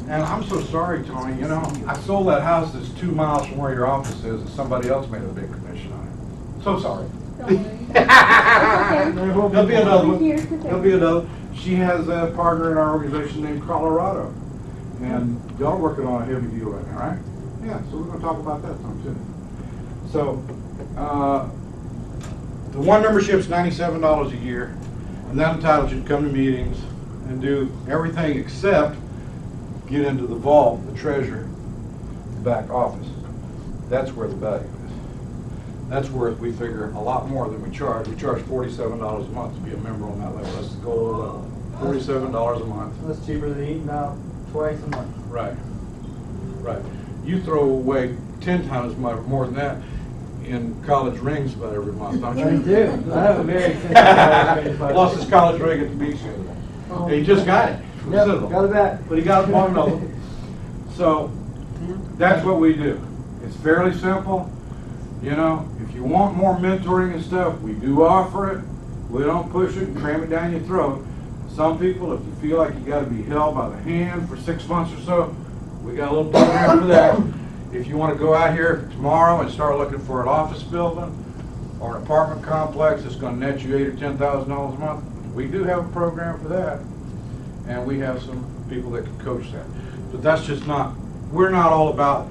And I'm so sorry, Tony, you know, I sold that house that's 2 miles from where your office is, and somebody else made a big commission on it. So sorry. There'll be another one. There'll be another. She has a partner in our organization named Colorado. And y'all are working on a heavy deal right now, right? Yeah, so we're going to talk about that some too. So, the one membership's $97 a year, and that entitles you to come to meetings and do everything except get into the vault, the treasurer, the back office. That's where the value is. That's worth, we figure, a lot more than we charge. We charge $47 a month to be a member on that level. That's the goal level. $47 a month. That's cheaper than eating out twice a month. Right. Right. You throw away 10 times more than that in college rings about every month, don't you? I do. I have a very expensive Lost his college ring at the beach the other day. Oh. He just got it. From Yep, Citadel. got it back. But he got it from another. So that's what we do. It's fairly simple. You know, if you want more mentoring and stuff, we do offer it. We don't push it and cram it down your throat. Some people, if you feel like you got to be held by the hand for 6 months or so, we got a little program for that. If you want to go out here tomorrow and start looking for an office building or an apartment complex that's going to net you $8,000 or $10,000 a month, we do have a program for that. And we have some people that can coach that. But that's just not, we're not all about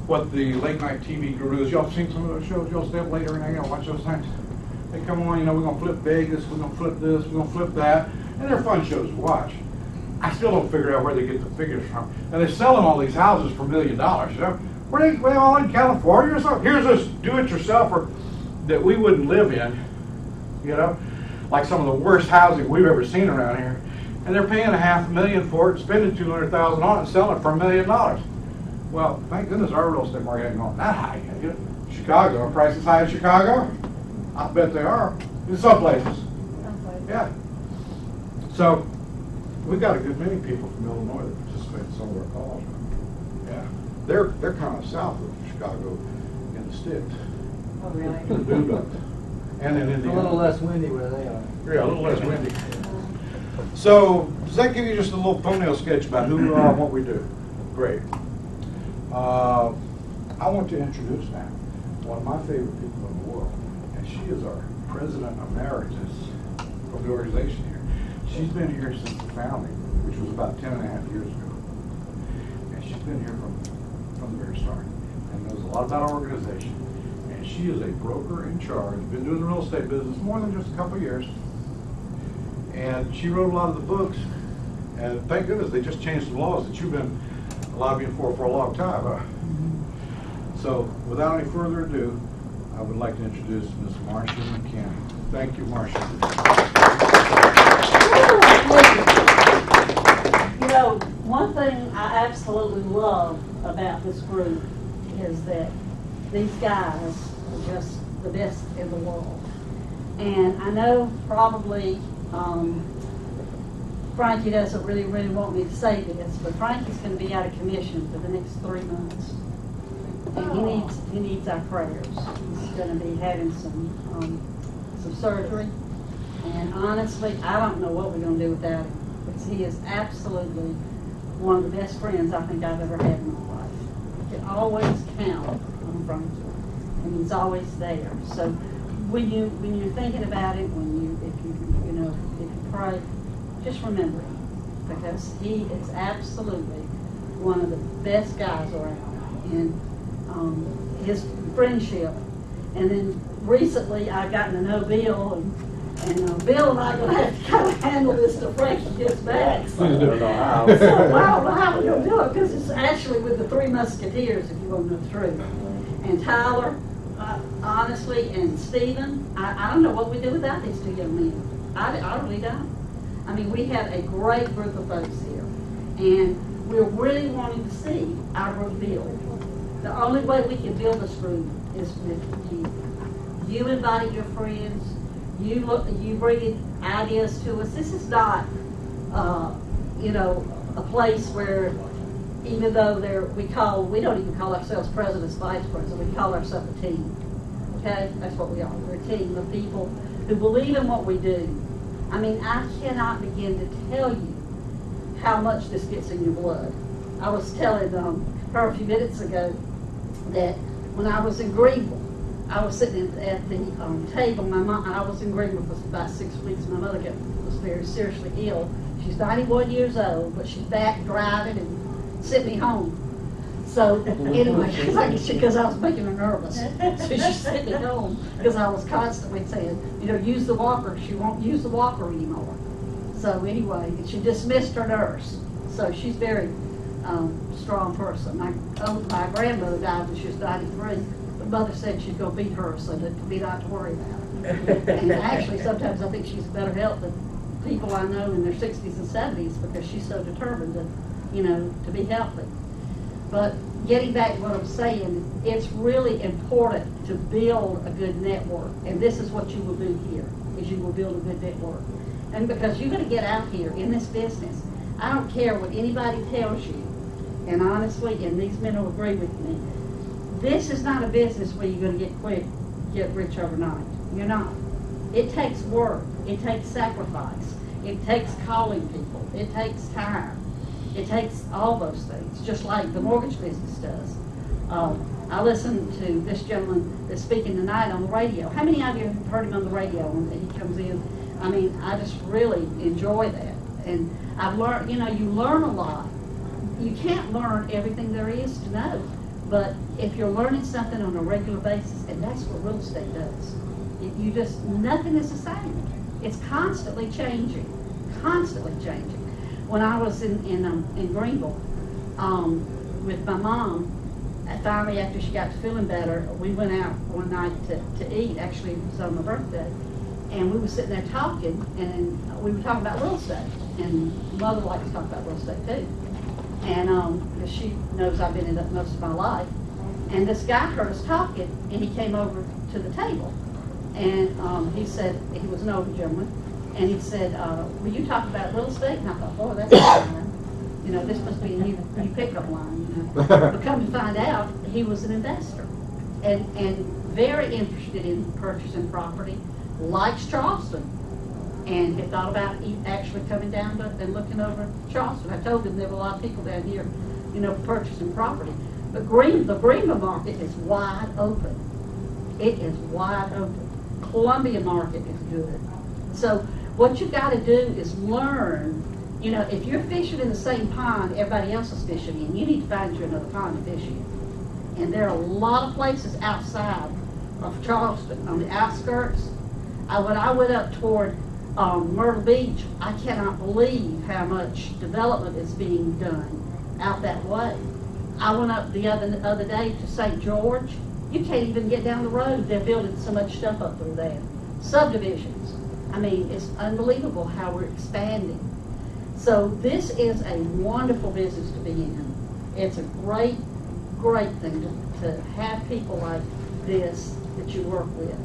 what the late night TV gurus, y'all seen some of those shows, y'all stay up later and hang out, watch those things. They come on, you know, we're going to flip Vegas, we're going to flip this, we're going to flip that. And they're fun shows to watch. I still don't figure out where they get the figures from. And they're selling all these houses for $1 million, you know? Were they all in California or something? Here's this do-it-yourselfer that we wouldn't live in, you know? Like some of the worst housing we've ever seen around here. And they're paying $500,000 for it, spending $200,000 on it, and selling it for $1 million. Well, thank goodness our real estate market ain't going that high yet. You know? Chicago, are prices high in Chicago? I bet they are. In some places. Yeah. So, we've got a good many people from Illinois that participate in some of our calls. Yeah. They're kind of south of Chicago in the sticks. Oh, really? In the Boon Belt. And in Indiana. A little less windy where they are. Yeah, a little less windy. So, does that give you just a little thumbnail sketch about who we are and what we do? Great. I want to introduce now one of my favorite people in the world, and she is our president emeritus of the organization here. She's been here since the founding, which was about 10 and a half years ago. And she's been here from the very start and knows a lot about our organization. And she is a broker in charge, been doing the real estate business more than just a couple of years. And she wrote a lot of the books, and thank goodness they just changed the laws that you've been lobbying for a long time. So, without any further ado, I would like to introduce Ms. Marcia McKinney. Thank you, Marcia. You know, one thing I absolutely love about this group is that these guys are just the best in the world. And I know probably Frankie doesn't really want me to say this, but Frankie's going to be out of commission for the next 3 months. And he needs our prayers. He's going to be having some surgery. And honestly, I don't know what we're going to do without him. Because he is absolutely one of the best friends I think I've ever had in my life. You can always count on Frankie. And he's always there. So when you're thinking about it, if you pray, just remember him, because he is absolutely one of the best guys around, and his friendship. And then recently I've gotten to know Bill, and Bill and I are going to have to kind of handle this till Frankie gets back. So I don't know how we're going to do it, because it's actually with the Three Musketeers, if you want to know the truth. And Tyler, honestly, and Stephen, I don't know what we do without these two young men. I really don't. I mean, we have a great group of folks here, and we're really wanting to see our group build. The only way we can build this group is with you. You inviting your friends, you bringing ideas to us. This is not, a place where, even though we don't even call ourselves presidents, vice presidents, we call ourselves a team. Okay, that's what we are. We're a team of people who believe in what we do. I mean, I cannot begin to tell you how much this gets in your blood. I was telling her a few minutes ago that when I was in Greenville, I was sitting at the table. My mom, I was in Greenville for about 6 weeks. My mother was very seriously ill. She's 91 years old, but she's back driving and sent me home. So anyway, because I was making her nervous, so she sent me home because I was constantly saying, you know, use the walker. She won't use the walker anymore. So anyway, she dismissed her nurse. So she's very strong person. My grandmother died when she was 93. But mother said she's going to beat her, so that to be not to worry about it. And actually, sometimes I think she's better health than people I know in their 60s and 70s because she's so determined to, you know, to be healthy. But getting back to what I'm saying, it's really important to build a good network. And this is what you will do here, is you will build a good network. And because you're going to get out here in this business, I don't care what anybody tells you, and honestly, and these men will agree with me, this is not a business where you're going to get rich overnight. You're not. It takes work. It takes sacrifice. It takes calling people. It takes time. It takes all those things, just like the mortgage business does. I listened to this gentleman that's speaking tonight on the radio. How many of you have heard him on the radio when he comes in? I mean, I just really enjoy that. And I've learned, you know, you learn a lot. You can't learn everything there is to know. But if you're learning something on a regular basis, and that's what real estate does, you just, nothing is the same. It's constantly changing, constantly changing. When I was in Greenville with my mom, finally after she got to feeling better, we went out one night to eat. Actually, it was on my birthday. And we were sitting there talking, and we were talking about real estate. And Mother likes to talk about real estate too. And because she knows I've been in it most of my life. And this guy heard us talking, and he came over to the table. And he said, he was an older gentleman, and he said, will you talk about real estate? And I thought, boy, that's a line. You know, this must be a new pickup line, you know. But come to find out, he was an investor. And very interested in purchasing property, likes Charleston, and had thought about actually coming down and looking over Charleston. I told him there were a lot of people down here, you know, purchasing property. But the Greenville market is wide open. It is wide open. Columbia market is good. So what you got to do is learn, you know, if you're fishing in the same pond everybody else is fishing in, you need to find you another pond to fish in. And there are a lot of places outside of Charleston, on the outskirts. When I went up toward Myrtle Beach, I cannot believe how much development is being done out that way. I went up the other day to St. George. You can't even get down the road. They're building so much stuff up through there. Subdivisions. I mean, it's unbelievable how we're expanding. So this is a wonderful business to be in. It's a great, great thing to have people like this that you work with.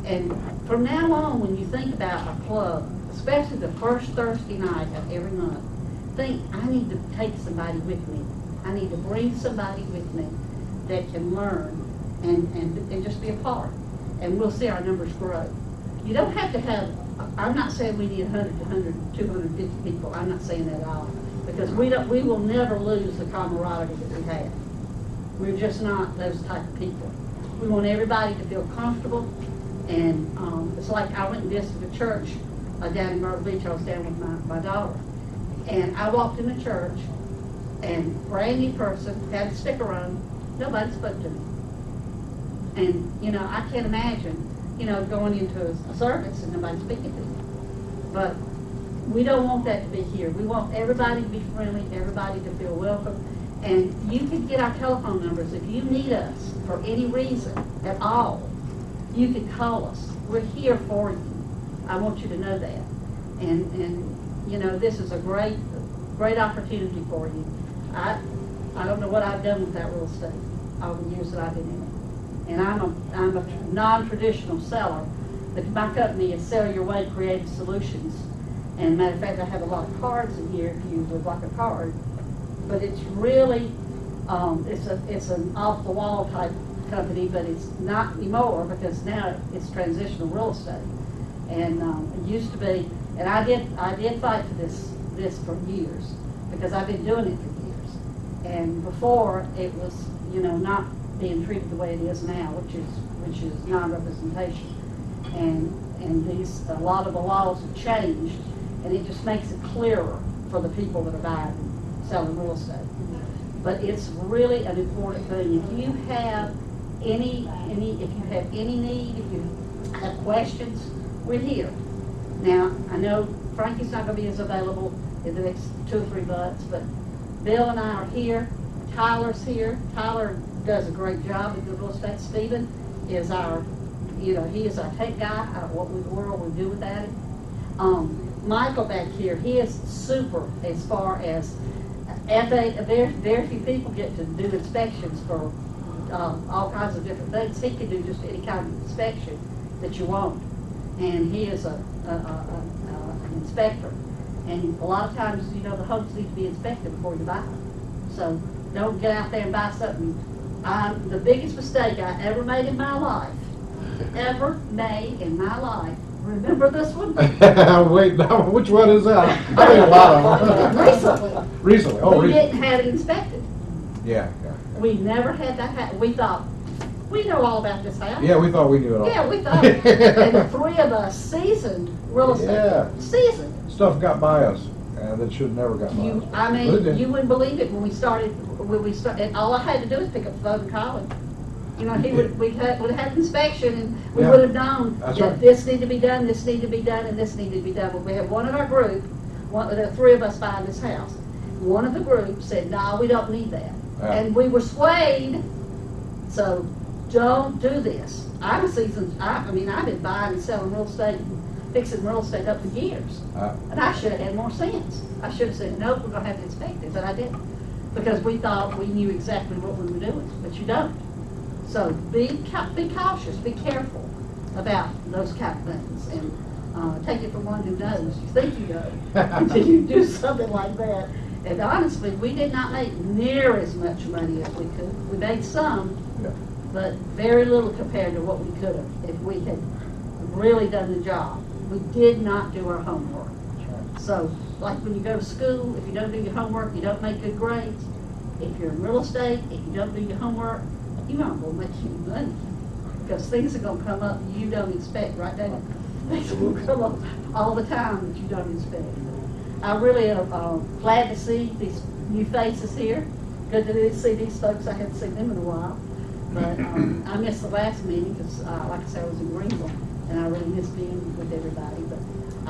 And from now on, when you think about a club, especially the first Thursday night of every month, think, I need to take somebody with me. I need to bring somebody with me that can learn and just be a part. And we'll see our numbers grow. You don't have to have, I'm not saying we need 100 to 100, 250 people. I'm not saying that at all. Because we will never lose the camaraderie that we have. We're just not those type of people. We want everybody to feel comfortable. And it's like I went and visited a church down in Myrtle Beach. I was down with my daughter. And I walked in the church, and brand new person, had a sticker on, nobody spoke to me. And, you know, I can't imagine, you know, going into a service and nobody speaking to me. But we don't want that to be here. We want everybody to be friendly, everybody to feel welcome. And you can get our telephone numbers if you need us for any reason at all. You can call us. We're here for you. I want you to know that. And you know, this is a great opportunity for you. I don't know what I've done with that real estate all the years that I've been in it. And I'm a non-traditional seller. My company is Sell Your Way Creative Solutions. And matter of fact, I have a lot of cards in here if you would like a card. But it's really, it's an off-the-wall type company, but it's not anymore because now it's transitional real estate. And it used to be, and I did fight for this for years because I've been doing it for years. And before, it was, you know, not being treated the way it is now, which is non-representation. And a lot of the laws have changed, and it just makes it clearer for the people that are buying and selling real estate. But it's really an important thing. If you have any need, if you have questions, we're here. Now, I know Frankie's not gonna be as available in the next 2 or 3 months, but Bill and I are here. Tyler's here. Tyler does a great job with the real estate. Stephen is our, he is our tech guy. What in the world we do without it. Michael back here, he is super as far as, very few people get to do inspections for all kinds of different things. He can do just any kind of inspection that you want, and he is an inspector. And a lot of times, the homes need to be inspected before you buy them. So don't get out there and buy something. The biggest mistake I ever made in my life, remember this one? Wait, now, which one is that? I mean, a lot of them. Recently. Oh, We recently. didn't have it inspected. Yeah. We never had that happen. We thought, we know all about this house. Yeah, we thought we knew it all. Yeah, we thought, and the 3 of us seasoned real estate. Yeah. Seasoned. Stuff got by us, and it should never got by us. But it did. You wouldn't believe it when we started, and all I had to do was pick up the phone and call him. We would have had inspection, and we Yeah. would have known That's that right. this needed to be done, this needed to be done, and this needed to be done. But we had one in our group, the 3 of us buying this house. One of the group said, no, we don't need that. Yeah. And we were swayed, so don't do this. I'm a seasoned, I've been buying and selling real estate, fixing real estate up for years. And I should have had more sense. I should have said, nope, we're gonna have to inspect it, but I didn't. Because we thought we knew exactly what we were doing, but you don't. So be cautious, be careful about those kind of things, and take it from one who knows. You think you know until you do something like that. And honestly, we did not make near as much money as we could. We made some, Yeah. but very little compared to what we could have if we had really done the job. We did not do our homework. So, like when you go to school, if you don't do your homework, you don't make good grades. If you're in real estate, if you don't do your homework, you're not going to make any money. Because things are going to come up you don't expect, right, Daniel? Things will come up all the time that you don't expect. I really am glad to see these new faces here. Good to see these folks. I hadn't seen them in a while. But I missed the last meeting because, like I said, I was in Greenville, and I really missed being with everybody. But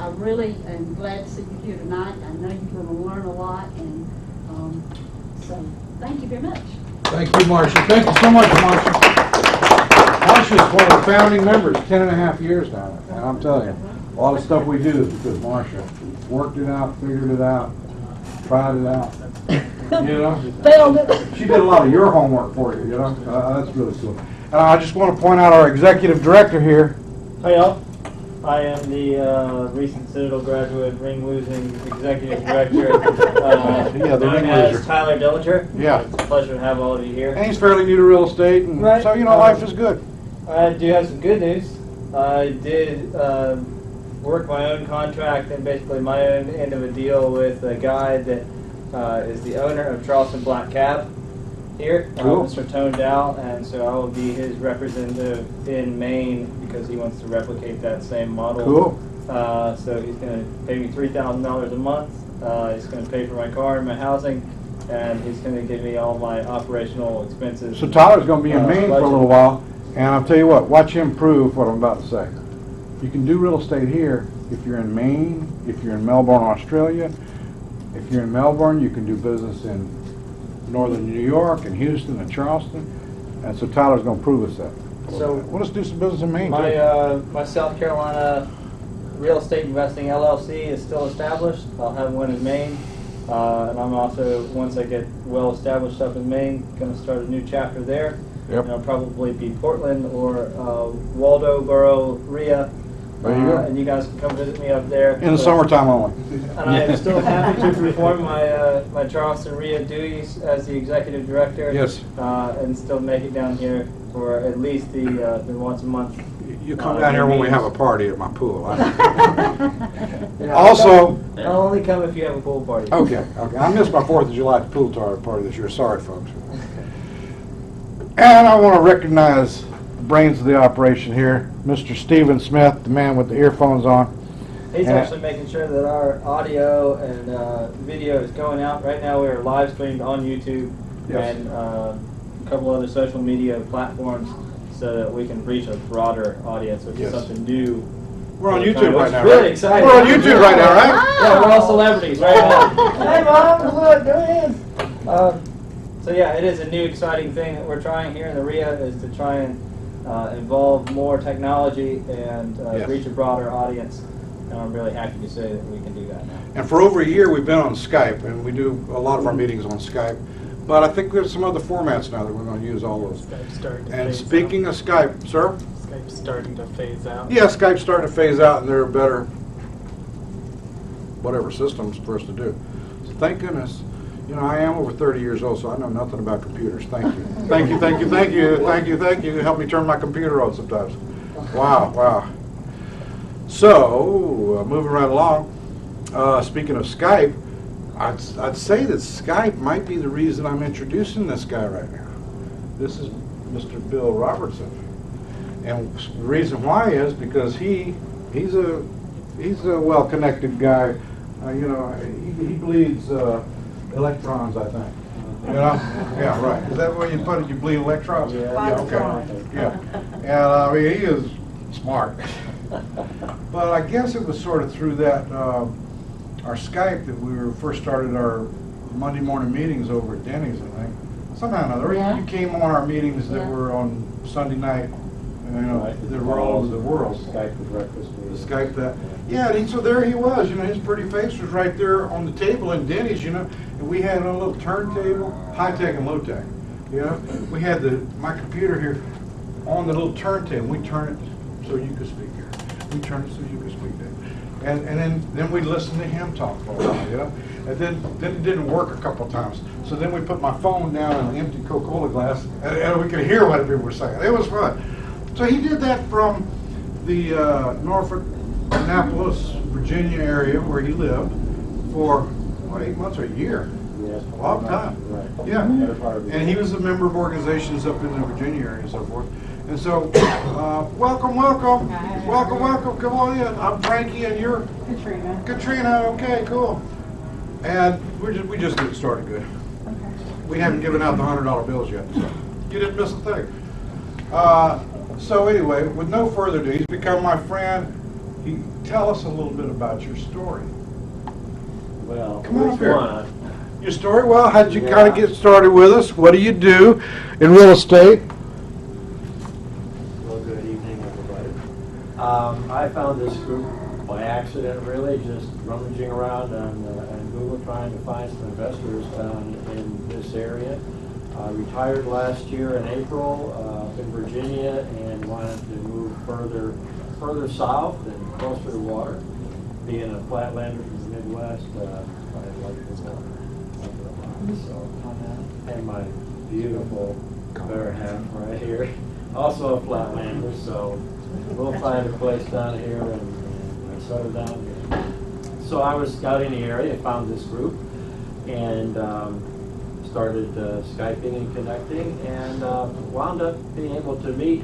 I really am glad to see you here tonight. I know you're going to learn a lot, and so thank you very much. Thank you, Marcia. Thank you so much, Marcia. Marcia's one of the founding members, 10.5 years now. And I'm telling you, a lot of stuff we do is because Marcia worked it out, figured it out, tried it out. Failed it. She did a lot of your homework for you, that's really cool. And I just want to point out our executive director here. Hey y'all, I am the recent Citadel graduate ring-losing executive director, Yeah, the known ring as loser. Tyler Dillinger. Yeah. It's a pleasure to have all of you here. And he's fairly new to real estate, and Right. so, life is good. I do have some good news. I did work my own contract and basically my own end of a deal with a guy that is the owner of Charleston Black Cab here, Cool. Mr. Tone Dow, and so I will be his representative in Maine because he wants to replicate that same model. Cool. So he's going to pay me $3,000 a month. He's going to pay for my car and my housing, and he's going to give me all my operational expenses. So Tyler's going to be in Maine for a budget. little while, and I'll tell you what, watch him prove what I'm about to say. You can do real estate here if you're in Maine, if you're in Melbourne, Australia. If you're in Melbourne, you can do business in northern New York and Houston and Charleston. And so Tyler's going to prove us that. So we'll just do some business in Maine, too. my South Carolina Real Estate Investing LLC is still established. I'll have one in Maine. And I'm also, once I get well established up in Maine, going to start a new chapter there. Yep. And it'll probably be Portland or Waldoboro, RIA. There you go. And you guys can come visit me up there. In the summertime only. And I am still happy to perform my my Charleston RIA duties as the executive director. Yes. And still make it down here for at least the once a month. You come down here when we have a party at my pool. Yeah, Also, I'll only come if you have a pool party. okay. I missed my 4th of July pool party this year. Sorry, folks. And I want to recognize the brains of the operation here, Mr. Stephen Smith, the man with the earphones on. He's And- actually making sure that our audio and video is going out. Right now we are live streamed on YouTube Yes. and a couple other social media platforms so that we can reach a broader audience, which Yes. is something new. We're on Which YouTube right is now, really right? exciting. We're on YouTube right now, right? Yeah, we're all celebrities right now. Hey, Mom, look, go ahead. So yeah, it is a new exciting thing that we're trying here in the RIA is to try and involve more technology and Yes. reach a broader audience. And I'm really happy to say that we can do that now. And for over a year, we've been on Skype, and we do a lot of our meetings on Skype. But I think there's some other formats now that we're going to use all those. Skype's starting to And phase speaking of Skype, sir? out. Skype's starting to phase out. Yeah, Skype's starting to phase out, and there are better, whatever systems for us to do. So thank goodness. You know, I am over 30 years old, so I know nothing about computers. Thank you. Thank you, thank you, thank you, thank you, thank you. You help me turn my computer on sometimes. Wow, wow. So, moving right along, speaking of Skype, I'd say that Skype might be the reason I'm introducing this guy right now. This is Mr. Bill Robertson. And the reason why is because he's a well-connected guy. You know, he bleeds electrons, I think. You know? Yeah, right. Is that the way you put it? You bleed electrons? Yeah. Okay. Yeah. And I mean, he is smart. But I guess it was sort of through that, our Skype that we first started our Monday morning meetings over at Denny's, I think. Somehow or another. Yeah. You came on our meetings that Yeah. were on Sunday night, you know, that were all over the world. Skype for breakfast. Skype that. Yeah, and so there he was, you know, his pretty face was right there on the table in Denny's, you know, and we had a little turntable, high-tech and low-tech, you know. We had my computer here on the little turntable. We turn it so you could speak here. We turn it so you could speak there. And then we'd listen to him talk for a while, you know. And then it didn't work a couple of times. So then we put my phone down in an empty Coca-Cola glass, and we could hear what people were saying. It was fun. So he did that from the Norfolk, Annapolis, Virginia area where he lived for, what, 8 months or a year? Yes. A long time. Right. Yeah. Better part of it. And he was a member of organizations up in the Virginia area and so forth. And so, welcome. Welcome. Come on in. I'm Frankie, and you're Katrina. Katrina. Okay, cool. And we just getting started good. We haven't given out the $100 bills yet, so you didn't miss a thing. So anyway, with no further ado, he's become my friend. Tell us a little bit about your story. Well, Come on which up here. one? Your story? Well, how'd you Yeah. kind of get started with us? What do you do in real estate? Well, good evening, everybody. I found this group by accident, really, just rummaging around on Google trying to find some investors down in this area. I retired last year in April up in Virginia and wanted to move further south and closer to water. Being a flatlander from the Midwest, I like this one. So, and my beautiful better half right here, also a flatlander, so we'll find a place down here and settle down here. So I was scouting the area, found this group, and started Skyping and connecting, and wound up being able to meet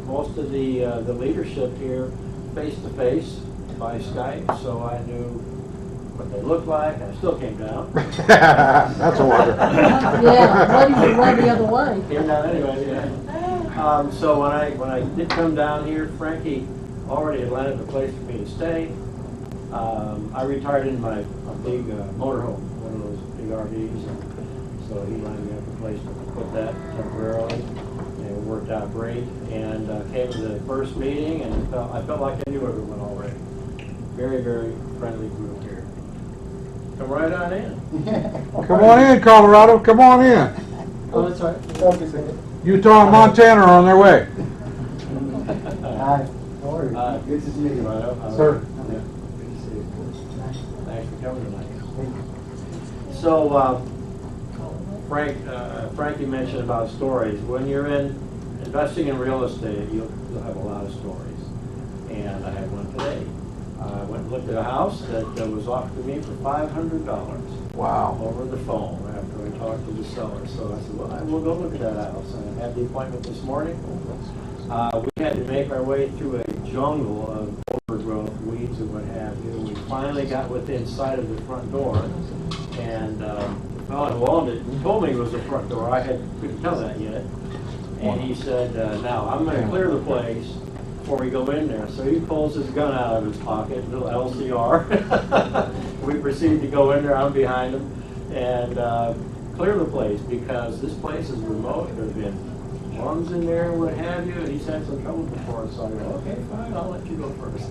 most of the leadership here face to face by Skype, so I knew what they looked like. I still came down. That's a wonder. Yeah, what do you run the other way? Came down anyway, yeah. So when I did come down here, Frankie already had landed a place for me to stay. I retired in my big motorhome, one of those big RVs, and so he lined me up a place to put that temporarily, and it worked out great. And came to the first meeting, and I felt like I knew everyone already. Very, very friendly group here. Come right on in. Come on in, Colorado. Come on in. Oh, that's right. Utah and Montana are on their way. Hi. How are you? Good to see you, Rado. Sir. Yeah. Good to see you. Thanks for coming tonight. So, Frankie mentioned about stories. When you're in investing in real estate, you'll have a lot of stories. And I had one today. I went and looked at a house that was offered to me for $500. Wow. Over the phone after I talked to the seller. So I said, well, I will go look at that house. And I had the appointment this morning. We had to make our way through a jungle of overgrowth, weeds and what have you. We finally got within sight of the front door. And the fellow who owned it, he told me it was the front door. I couldn't tell that yet. And he said, now I'm going to clear the place before we go in there. So he pulls his gun out of his pocket, little LCR. We proceed to go in there, I'm behind him, and clear the place because this place is remote. There have been lungs in there and what have you, and he's had some trouble before. So I go, okay, fine, I'll let you go first.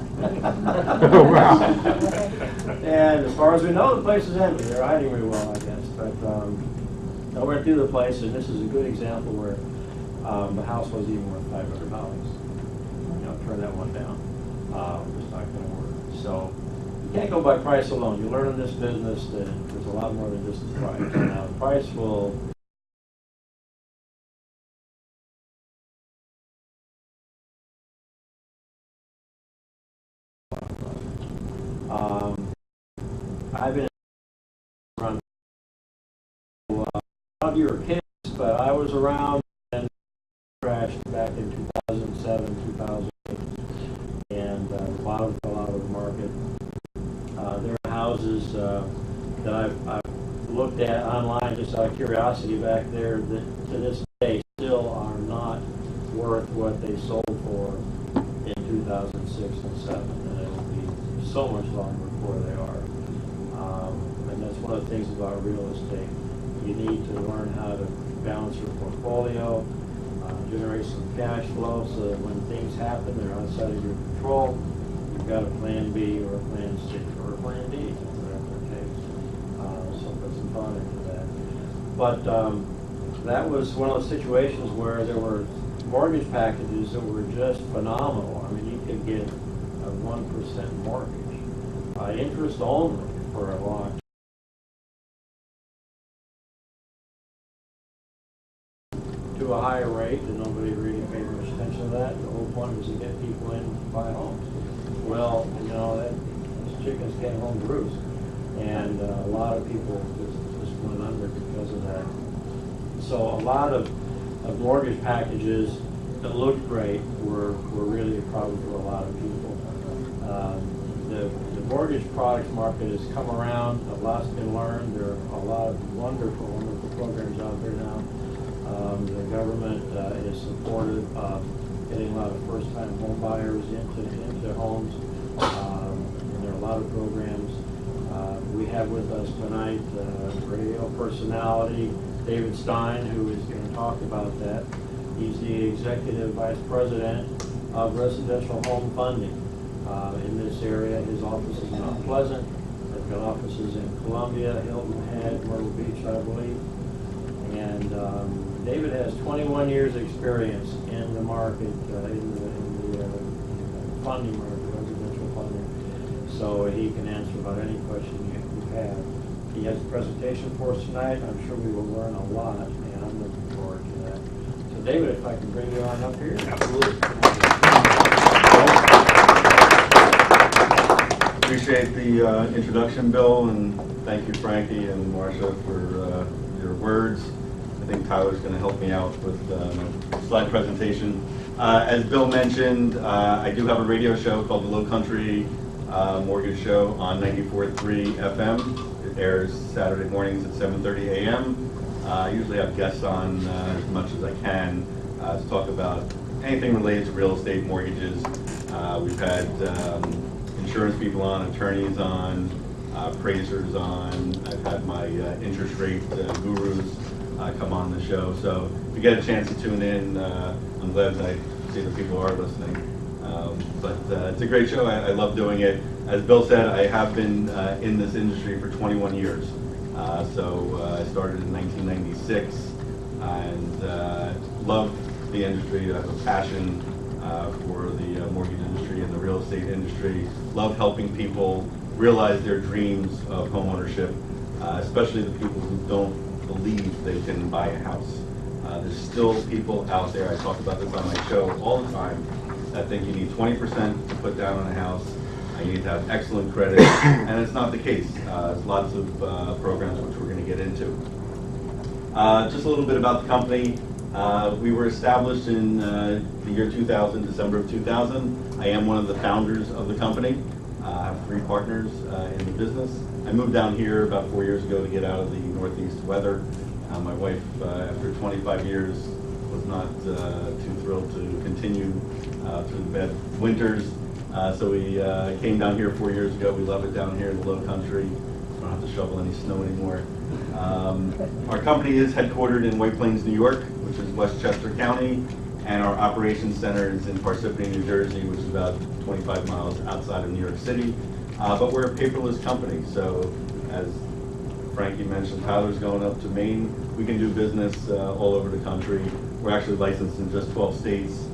And as far as we know, the place is empty. They're hiding really well, I guess. But I went through the place, and this is a good example where the house wasn't even worth $500. Turn that one down. It's not going to work. So you can't go by price alone. You learn in this business that there's a lot more than just the price. Now, the price will I've been around of your kids, but I was around and crashed back in 2007, 2008, and a lot of the market. There are houses that I've looked at online just out of curiosity back there that to this day still are not worth what they sold for in 2006 and 7, and it will be so much longer before they are. And that's one of the things about real estate. You need to learn how to balance your portfolio, generate some cash flow so that when things happen, they're outside of your control. You've got a plan B or a plan C or a plan D, whatever it takes. So put some thought into that. But that was one of those situations where there were mortgage packages that were just phenomenal. I mean, you could get a 1% mortgage, interest only for a long time. To a higher rate, and nobody really paid much attention to that. The whole point was to get people in to buy homes. Well, you know, those chickens came home to roost, and a lot of people just went under because of that. So a lot of mortgage packages that looked great were really a problem for a lot of people. The mortgage products market has come around. A lot's been learned. There are a lot of wonderful programs out there now. The government is supportive of getting a lot of first-time home buyers into homes. And there are a lot of programs. We have with us tonight radio personality David Stein, who is going to talk about that. He's the Executive Vice President of Residential Home Funding in this area. His office is in Mount Pleasant. They've got offices in Columbia, Hilton Head, Myrtle Beach, I believe. And David has 21 years experience in the market, in the funding market, residential funding. So he can answer about any question you have. He has a presentation for us tonight. I'm sure we will learn a lot, and I'm looking forward to that. So David, if I can bring you on up here. Absolutely. Appreciate the introduction, Bill, and thank you, Frankie and Marcia, for your words. I think Tyler's going to help me out with the slide presentation. As Bill mentioned, I do have a radio show called The Low Country Mortgage Show on 94.3 FM. It airs Saturday mornings at 7:30 a.m. I usually have guests on as much as I can to talk about anything related to real estate mortgages. We've had insurance people on, attorneys on, appraisers on. I've had my interest rate gurus come on the show. So if you get a chance to tune in, I'm glad that I see that people are listening. But it's a great show. I love doing it. As Bill said, I have been in this industry for 21 years. So I started in 1996 and love the industry. I have a passion for the mortgage industry and the real estate industry. Love helping people realize their dreams of homeownership, especially the people who don't believe they can buy a house. There's still people out there, I talk about this on my show all the time, that think you need 20% to put down on a house, you need to have excellent credit, and it's not the case. There's lots of programs which we're going to get into. Just a little bit about the company. We were established in the year 2000, December of 2000. I am one of the founders of the company. I have 3 partners in the business. I moved down here about 4 years ago to get out of the Northeast weather. My wife, after 25 years, was not too thrilled to continue through the bad winters. So we came down here 4 years ago. We love it down here in the low country. We don't have to shovel any snow anymore. Our company is headquartered in White Plains, New York, which is Westchester County, and our operations center is in Parsippany, New Jersey, which is about 25 miles outside of New York City. But we're a paperless company, so as Frankie mentioned, Tyler's going up to Maine. We can do business all over the country. We're actually licensed in just 12 states.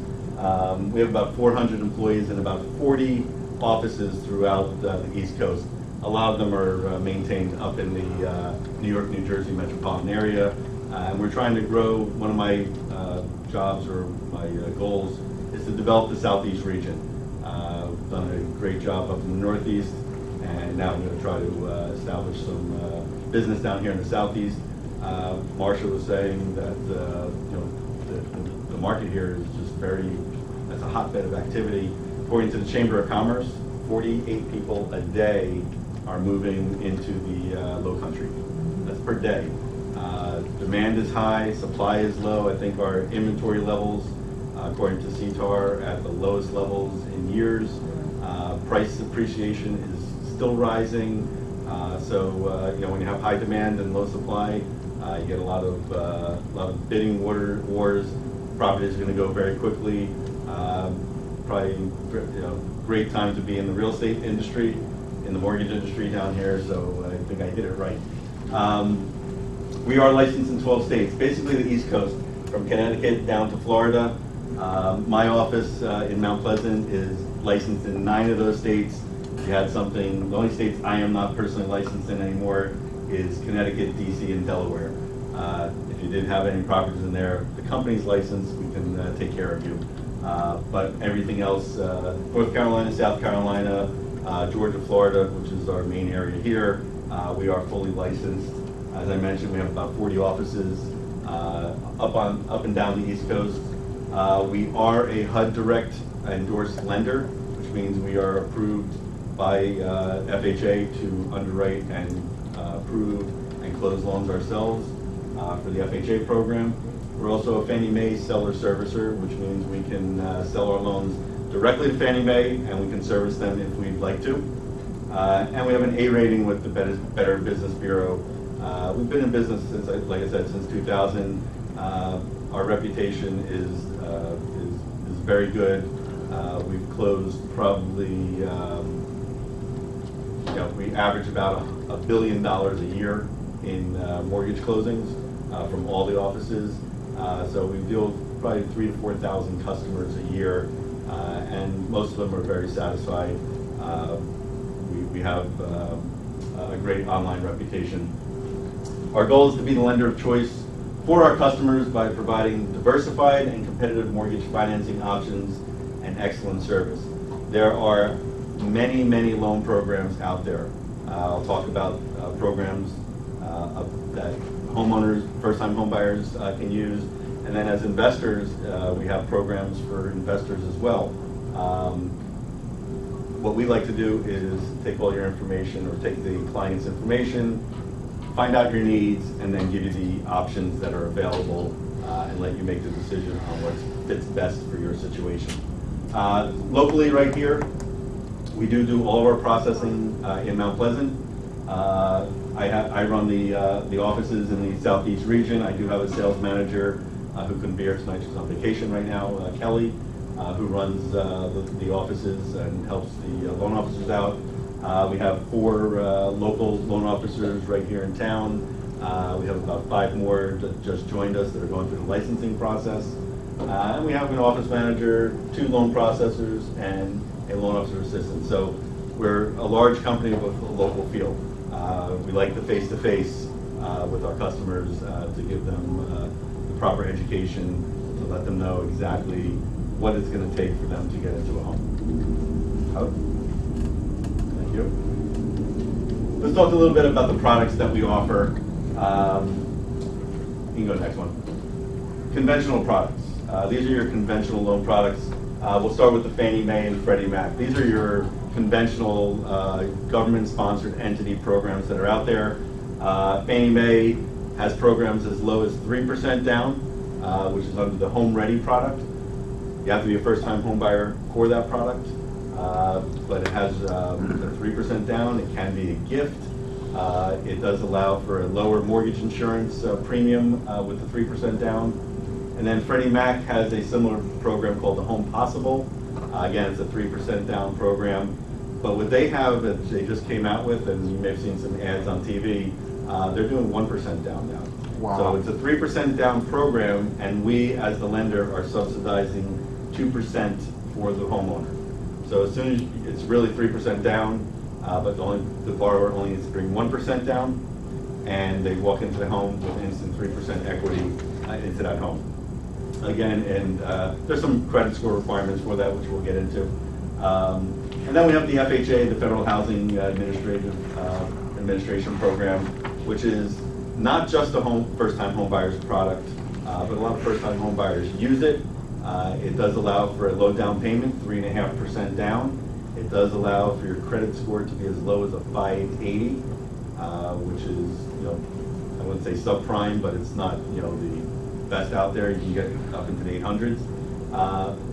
We have about 400 employees and about 40 offices throughout the East Coast. A lot of them are maintained up in the New York, New Jersey metropolitan area. And we're trying to grow. One of my jobs or my goals is to develop the Southeast region. We've done a great job up in the Northeast, and now I'm going to try to establish some business down here in the Southeast. Marsha was saying that the market here is just that's a hotbed of activity. According to the Chamber of Commerce, 48 people a day are moving into the low country. That's per day. Demand is high, supply is low. I think our inventory levels, according to CTAR, are at the lowest levels in years. Price appreciation is still rising. So when you have high demand and low supply, you get a lot of bidding wars. Property is going to go very quickly. Probably great time to be in the real estate industry, in the mortgage industry down here. So I think I did it right. We are licensed in 12 states, basically the East Coast, from Connecticut down to Florida. My office in Mount Pleasant is licensed in 9 of those states. If you had something, the only states I am not personally licensed in anymore is Connecticut, DC, and Delaware. If you didn't have any properties in there, the company's licensed, we can take care of you. But everything else, North Carolina, South Carolina, Georgia, Florida, which is our main area here, we are fully licensed. As I mentioned, we have about 40 offices up and down the East Coast. We are a HUD Direct endorsed lender, which means we are approved by FHA to underwrite and approve and close loans ourselves for the FHA program. We're also a Fannie Mae seller servicer, which means we can sell our loans directly to Fannie Mae, and we can service them if we'd like to. And we have an A rating with the Better Business Bureau. We've been in business since, like I said, since 2000. Our reputation is very good. We've closed probably, we average about $1 billion a year in mortgage closings from all the offices. So we deal with probably 3,000 to 4,000 customers a year, and most of them are very satisfied. We have a great online reputation. Our goal is to be the lender of choice for our customers by providing diversified and competitive mortgage financing options and excellent service. There are many, many loan programs out there. I'll talk about programs that homeowners, first-time homebuyers can use. And then as investors, we have programs for investors as well. What we like to do is take all your information or take the client's information, find out your needs, and then give you the options that are available and let you make the decision on what fits best for your situation. Locally right here, we do all of our processing in Mount Pleasant. I run the offices in the Southeast region. I do have a sales manager who couldn't be here tonight. She's on vacation right now, Kelly, who runs the offices and helps the loan officers out. We have 4 local loan officers right here in town. We have about 5 more that just joined us that are going through the licensing process. And we have an office manager, 2 loan processors, and a loan officer assistant. So we're a large company with a local feel. We like the face-to-face with our customers to give them the proper education to let them know exactly what it's going to take for them to get into a home. Thank you. Let's talk a little bit about the products that we offer. You can go to the next one. Conventional products. These are your conventional loan products. We'll start with the Fannie Mae and Freddie Mac. These are your conventional government-sponsored entity programs that are out there. Fannie Mae has programs as low as 3% down, which is under the Home Ready product. You have to be a first-time home buyer for that product, but it has a 3% down. It can be a gift. It does allow for a lower mortgage insurance premium with the 3% down. And then Freddie Mac has a similar program called the Home Possible. Again, it's a 3% down program. But what they have that they just came out with, and you may have seen some ads on TV, they're doing 1% down now. Wow. So it's a 3% down program, and we, as the lender, are subsidizing 2% for the homeowner. So as soon as it's really 3% down, but the borrower only needs to bring 1% down, and they walk into the home with instant 3% equity into that home. Again, and there's some credit score requirements for that, which we'll get into. And then we have the FHA, the Federal Housing Administration Program, which is not just a first-time home buyers product, but a lot of first-time home buyers use it. It does allow for a low down payment, 3.5% down. It does allow for your credit score to be as low as a 580, which is, I wouldn't say subprime, but it's not, the best out there. You can get up into the 800s.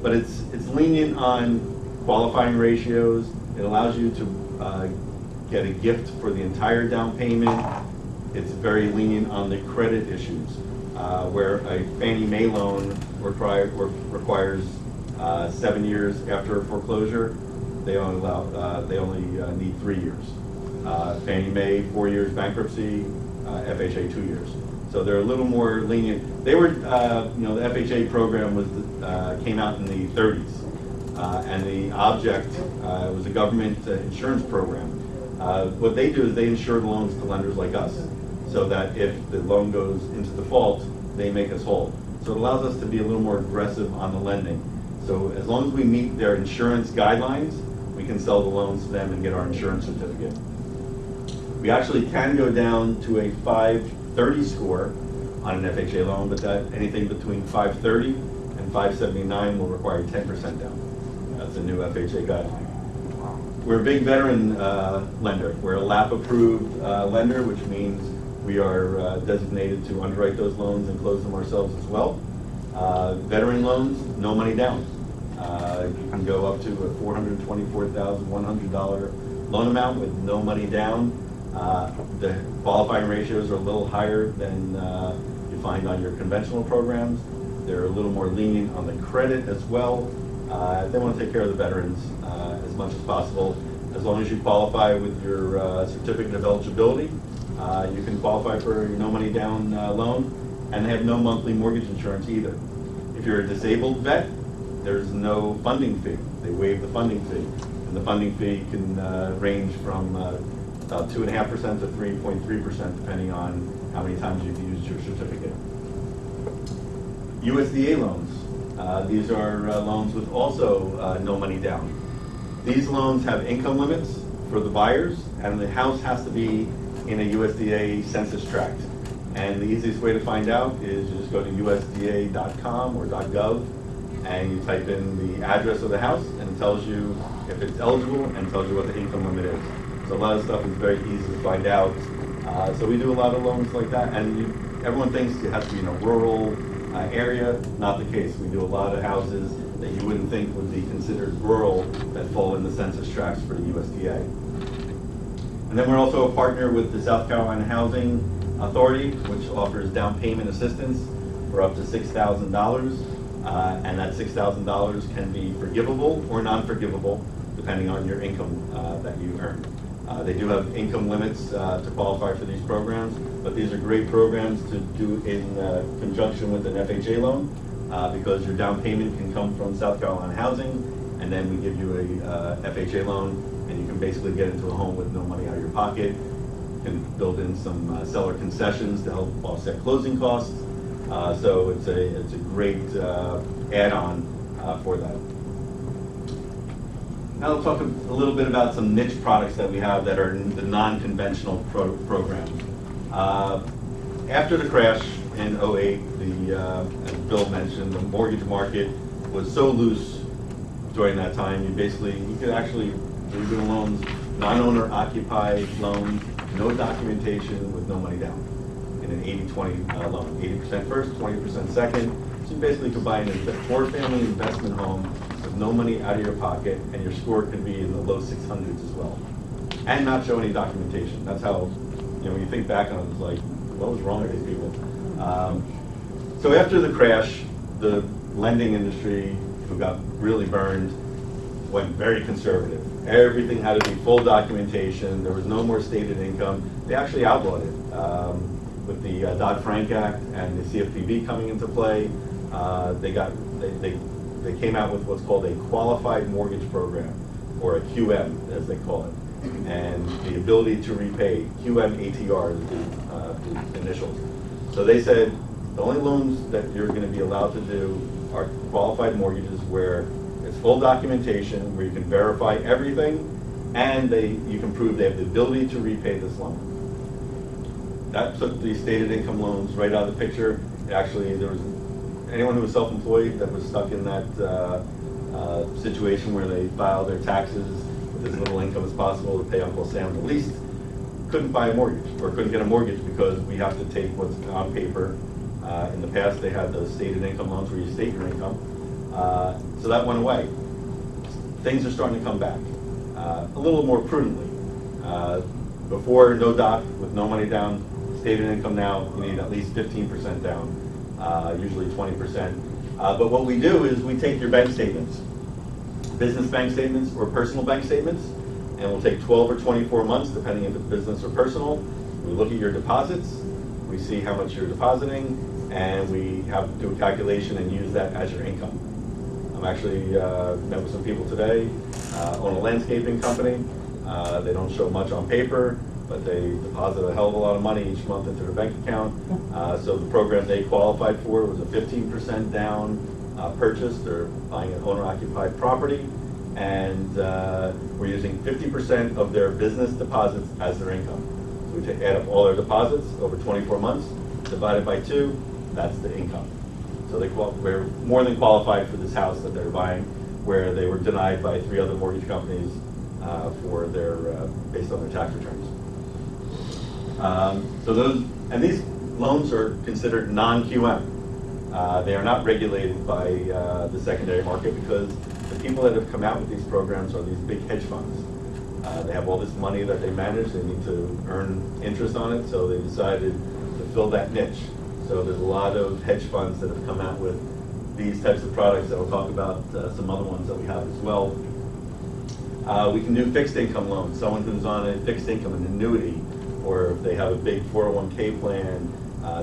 But it's lenient on qualifying ratios. It allows you to get a gift for the entire down payment. It's very lenient on the credit issues, where a Fannie Mae loan requires 7 years after a foreclosure. They only need 3 years. Fannie Mae, 4 years bankruptcy, FHA 2 years. So they're a little more lenient. They were, the FHA program came out in the 30s, and the object was a government insurance program. What they do is they insure the loans to lenders like us, so that if the loan goes into default, they make us whole. So it allows us to be a little more aggressive on the lending. So as long as we meet their insurance guidelines, we can sell the loans to them and get our insurance certificate. We actually can go down to a 530 score on an FHA loan, but that anything between 530 and 579 will require 10% down. That's a new FHA guideline. We're a big veteran lender. We're a LAP approved lender, which means we are designated to underwrite those loans and close them ourselves as well. Veteran loans, no money down. You can go up to a $424,100 loan amount with no money down. The qualifying ratios are a little higher than you find on your conventional programs. They're a little more lenient on the credit as well. They want to take care of the veterans as much as possible. As long as you qualify with your certificate of eligibility, you can qualify for your no money down loan, and they have no monthly mortgage insurance either. If you're a disabled vet, there's no funding fee. They waive the funding fee, and the funding fee can range from about 2.5% to 3.3%, depending on how many times you've used your certificate. USDA loans. These are loans with also no money down. These loans have income limits for the buyers, and the house has to be in a USDA census tract. And the easiest way to find out is you just go to USDA.com or .gov, and you type in the address of the house, and it tells you if it's eligible and tells you what the income limit is. So a lot of stuff is very easy to find out. So we do a lot of loans like that, and everyone thinks it has to be in a rural area. Not the case. We do a lot of houses that you wouldn't think would be considered rural that fall in the census tracts for the USDA. And then we're also a partner with the South Carolina Housing Authority, which offers down payment assistance for up to $6,000. And that $6,000 can be forgivable or non-forgivable, depending on your income that you earn. They do have income limits to qualify for these programs, but these are great programs to do in conjunction with an FHA loan, because your down payment can come from South Carolina Housing, and then we give you a FHA loan, and you can basically get into a home with no money out of your pocket. You can build in some seller concessions to help offset closing costs. So it's a great add-on for that. Now let's talk a little bit about some niche products that we have that are the non-conventional programs. After the crash in '08, as Bill mentioned, the mortgage market was so loose during that time. You could actually do loans, non-owner occupied loans, no documentation with no money down in an 80-20 loan. 80% first, 20% second. So you basically could buy a 4-family investment home with no money out of your pocket, and your score could be in the low 600s as well, and not show any documentation. That's how, when you think back on it, it's like, what was wrong with these people? So after the crash, the lending industry, who got really burned, went very conservative. Everything had to be full documentation. There was no more stated income. They actually outlawed it with the Dodd-Frank Act and the CFPB coming into play. They came out with what's called a qualified mortgage program, or a QM as they call it, and the ability to repay. QM-ATR is the initials. So they said the only loans that you're going to be allowed to do are qualified mortgages where it's full documentation, where you can verify everything, and you can prove they have the ability to repay this loan. That took the stated income loans right out of the picture. Actually, there was anyone who was self-employed that was stuck in that situation where they filed their taxes with as little income as possible to pay Uncle Sam the least, couldn't buy a mortgage, or couldn't get a mortgage because we have to take what's on paper. In the past, they had those stated income loans where you state your income. So that went away. Things are starting to come back a little more prudently. Before, no doc with no money down. Stated income now, you need at least 15% down, usually 20%. But what we do is we take your bank statements, business bank statements or personal bank statements, and we'll take 12 or 24 months, depending if it's business or personal. We look at your deposits, we see how much you're depositing, and we have to do a calculation and use that as your income. I'm actually met with some people today, own a landscaping company. They don't show much on paper, but they deposit a hell of a lot of money each month into their bank account. So the program they qualified for was a 15% down purchase. They're buying an owner-occupied property, and we're using 50% of their business deposits as their income. So we add up all their deposits over 24 months, divided by 2, that's the income. So we're more than qualified for this house that they're buying, where they were denied by 3 other mortgage companies for their based on their tax returns. And these loans are considered non-QM. They are not regulated by the secondary market because the people that have come out with these programs are these big hedge funds. They have all this money that they manage. They need to earn interest on it, so they decided to fill that niche. So there's a lot of hedge funds that have come out with these types of products that we'll talk about, some other ones that we have as well. We can do fixed income loans. Someone who's on a fixed income, an annuity, or if they have a big 401k plan,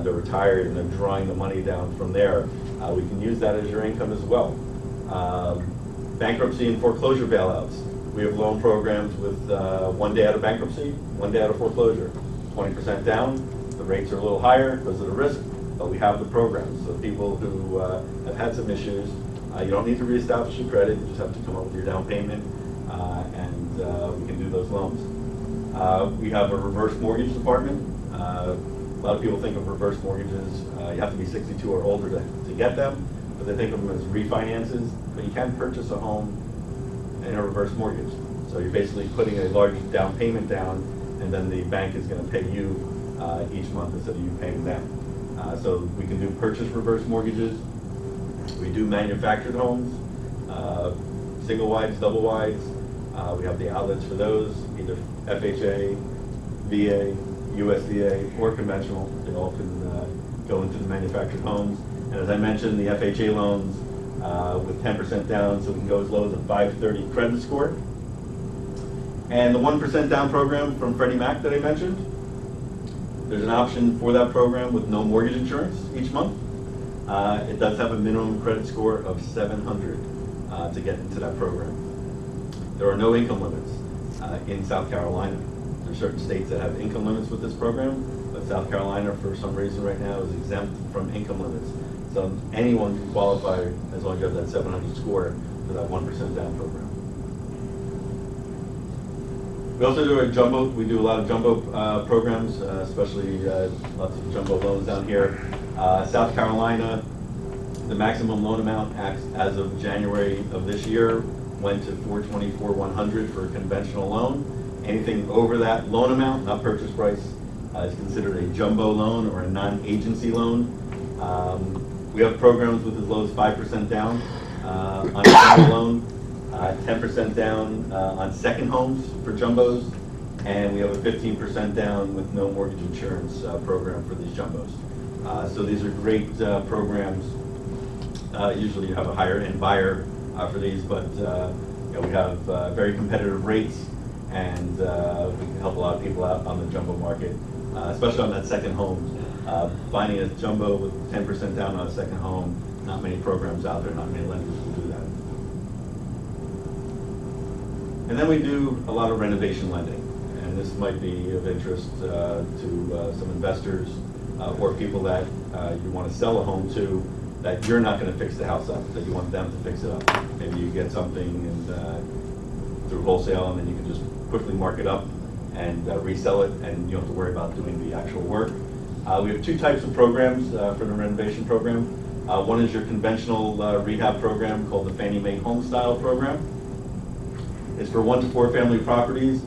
they're retired and they're drawing the money down from there. We can use that as your income as well. Bankruptcy and foreclosure bailouts. We have loan programs with 1 day out of bankruptcy, 1 day out of foreclosure, 20% down. The rates are a little higher because of the risk, but we have the programs. So people who have had some issues, you don't need to reestablish your credit. You just have to come up with your down payment, and we can do those loans. We have a reverse mortgage department. A lot of people think of reverse mortgages. You have to be 62 or older to get them, but they think of them as refinances. But you can purchase a home in a reverse mortgage. So you're basically putting a large down payment down, and then the bank is going to pay you each month instead of you paying them. So we can do purchase reverse mortgages. We do manufactured homes, single wides, double wides. We have the outlets for those, either FHA, VA, USDA, or conventional. They all can go into the manufactured homes. And as I mentioned, the FHA loans with 10% down, so we can go as low as a 530 credit score. And the 1% down program from Freddie Mac that I mentioned, there's an option for that program with no mortgage insurance each month. It does have a minimum credit score of 700 to get into that program. There are no income limits in South Carolina. There are certain states that have income limits with this program, but South Carolina, for some reason right now, is exempt from income limits. So anyone can qualify as long as you have that 700 score for that 1% down program. We also do we do a lot of jumbo programs, especially lots of jumbo loans down here. South Carolina, the maximum loan amount as of January of this year went to $424,100 for a conventional loan. Anything over that loan amount, not purchase price, is considered a jumbo loan or a non-agency loan. We have programs with as low as 5% down on a jumbo loan, 10% down on second homes for jumbos, and we have a 15% down with no mortgage insurance program for these jumbos. So these are great programs. Usually you have a higher end buyer for these, but we have very competitive rates, and we can help a lot of people out on the jumbo market, especially on that second home. Finding a jumbo with 10% down on a second home, not many programs out there, not many lenders will do that. And then we do a lot of renovation lending, and this might be of interest to some investors or people that you want to sell a home to, that you're not going to fix the house up, that you want them to fix it up. Maybe you get something and through wholesale, and then you can just quickly mark it up and resell it, and you don't have to worry about doing the actual work. We have two types of programs for the renovation program. One is your conventional rehab program called the Fannie Mae Home Style Program. It's for 1 to 4 family properties,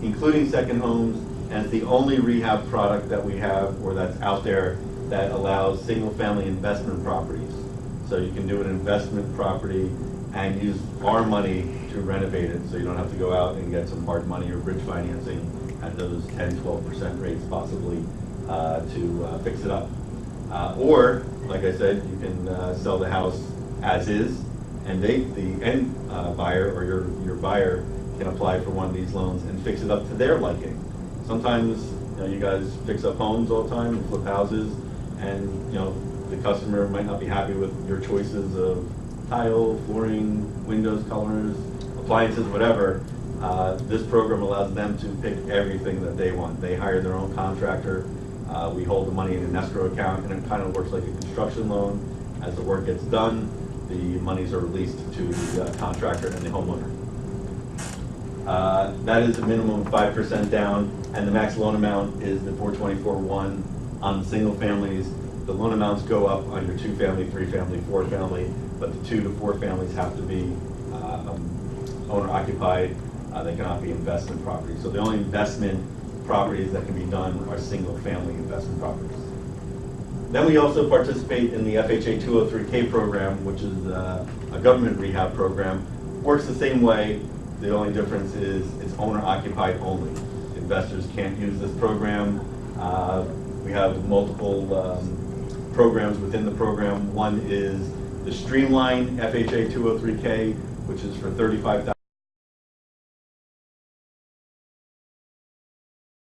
including second homes, and it's the only rehab product that we have or that's out there that allows single family investment properties. So you can do an investment property and use our money to renovate it, so you don't have to go out and get some hard money or bridge financing at those 10-12% rates possibly to fix it up. Or, like I said, you can sell the house as is, and the end buyer or your buyer can apply for one of these loans and fix it up to their liking. Sometimes you guys fix up homes all the time and flip houses, and the customer might not be happy with your choices of tile, flooring, windows colors, appliances, whatever. This program allows them to pick everything that they want. They hire their own contractor. We hold the money in an escrow account, and it kind of works like a construction loan. As the work gets done, the monies are released to the contractor and the homeowner. That is a minimum of 5% down, and the max loan amount is the $424,100 on single families. The loan amounts go up on your 2-family, 3-family, 4-family, but the 2 to 4 families have to be owner occupied. They cannot be investment properties. So the only investment properties that can be done are single family investment properties. Then we also participate in the FHA 203K program, which is a government rehab program. Works the same way. The only difference is it's owner occupied only. Investors can't use this program. We have multiple programs within the program. One is the Streamline FHA 203K, which is for $35,000.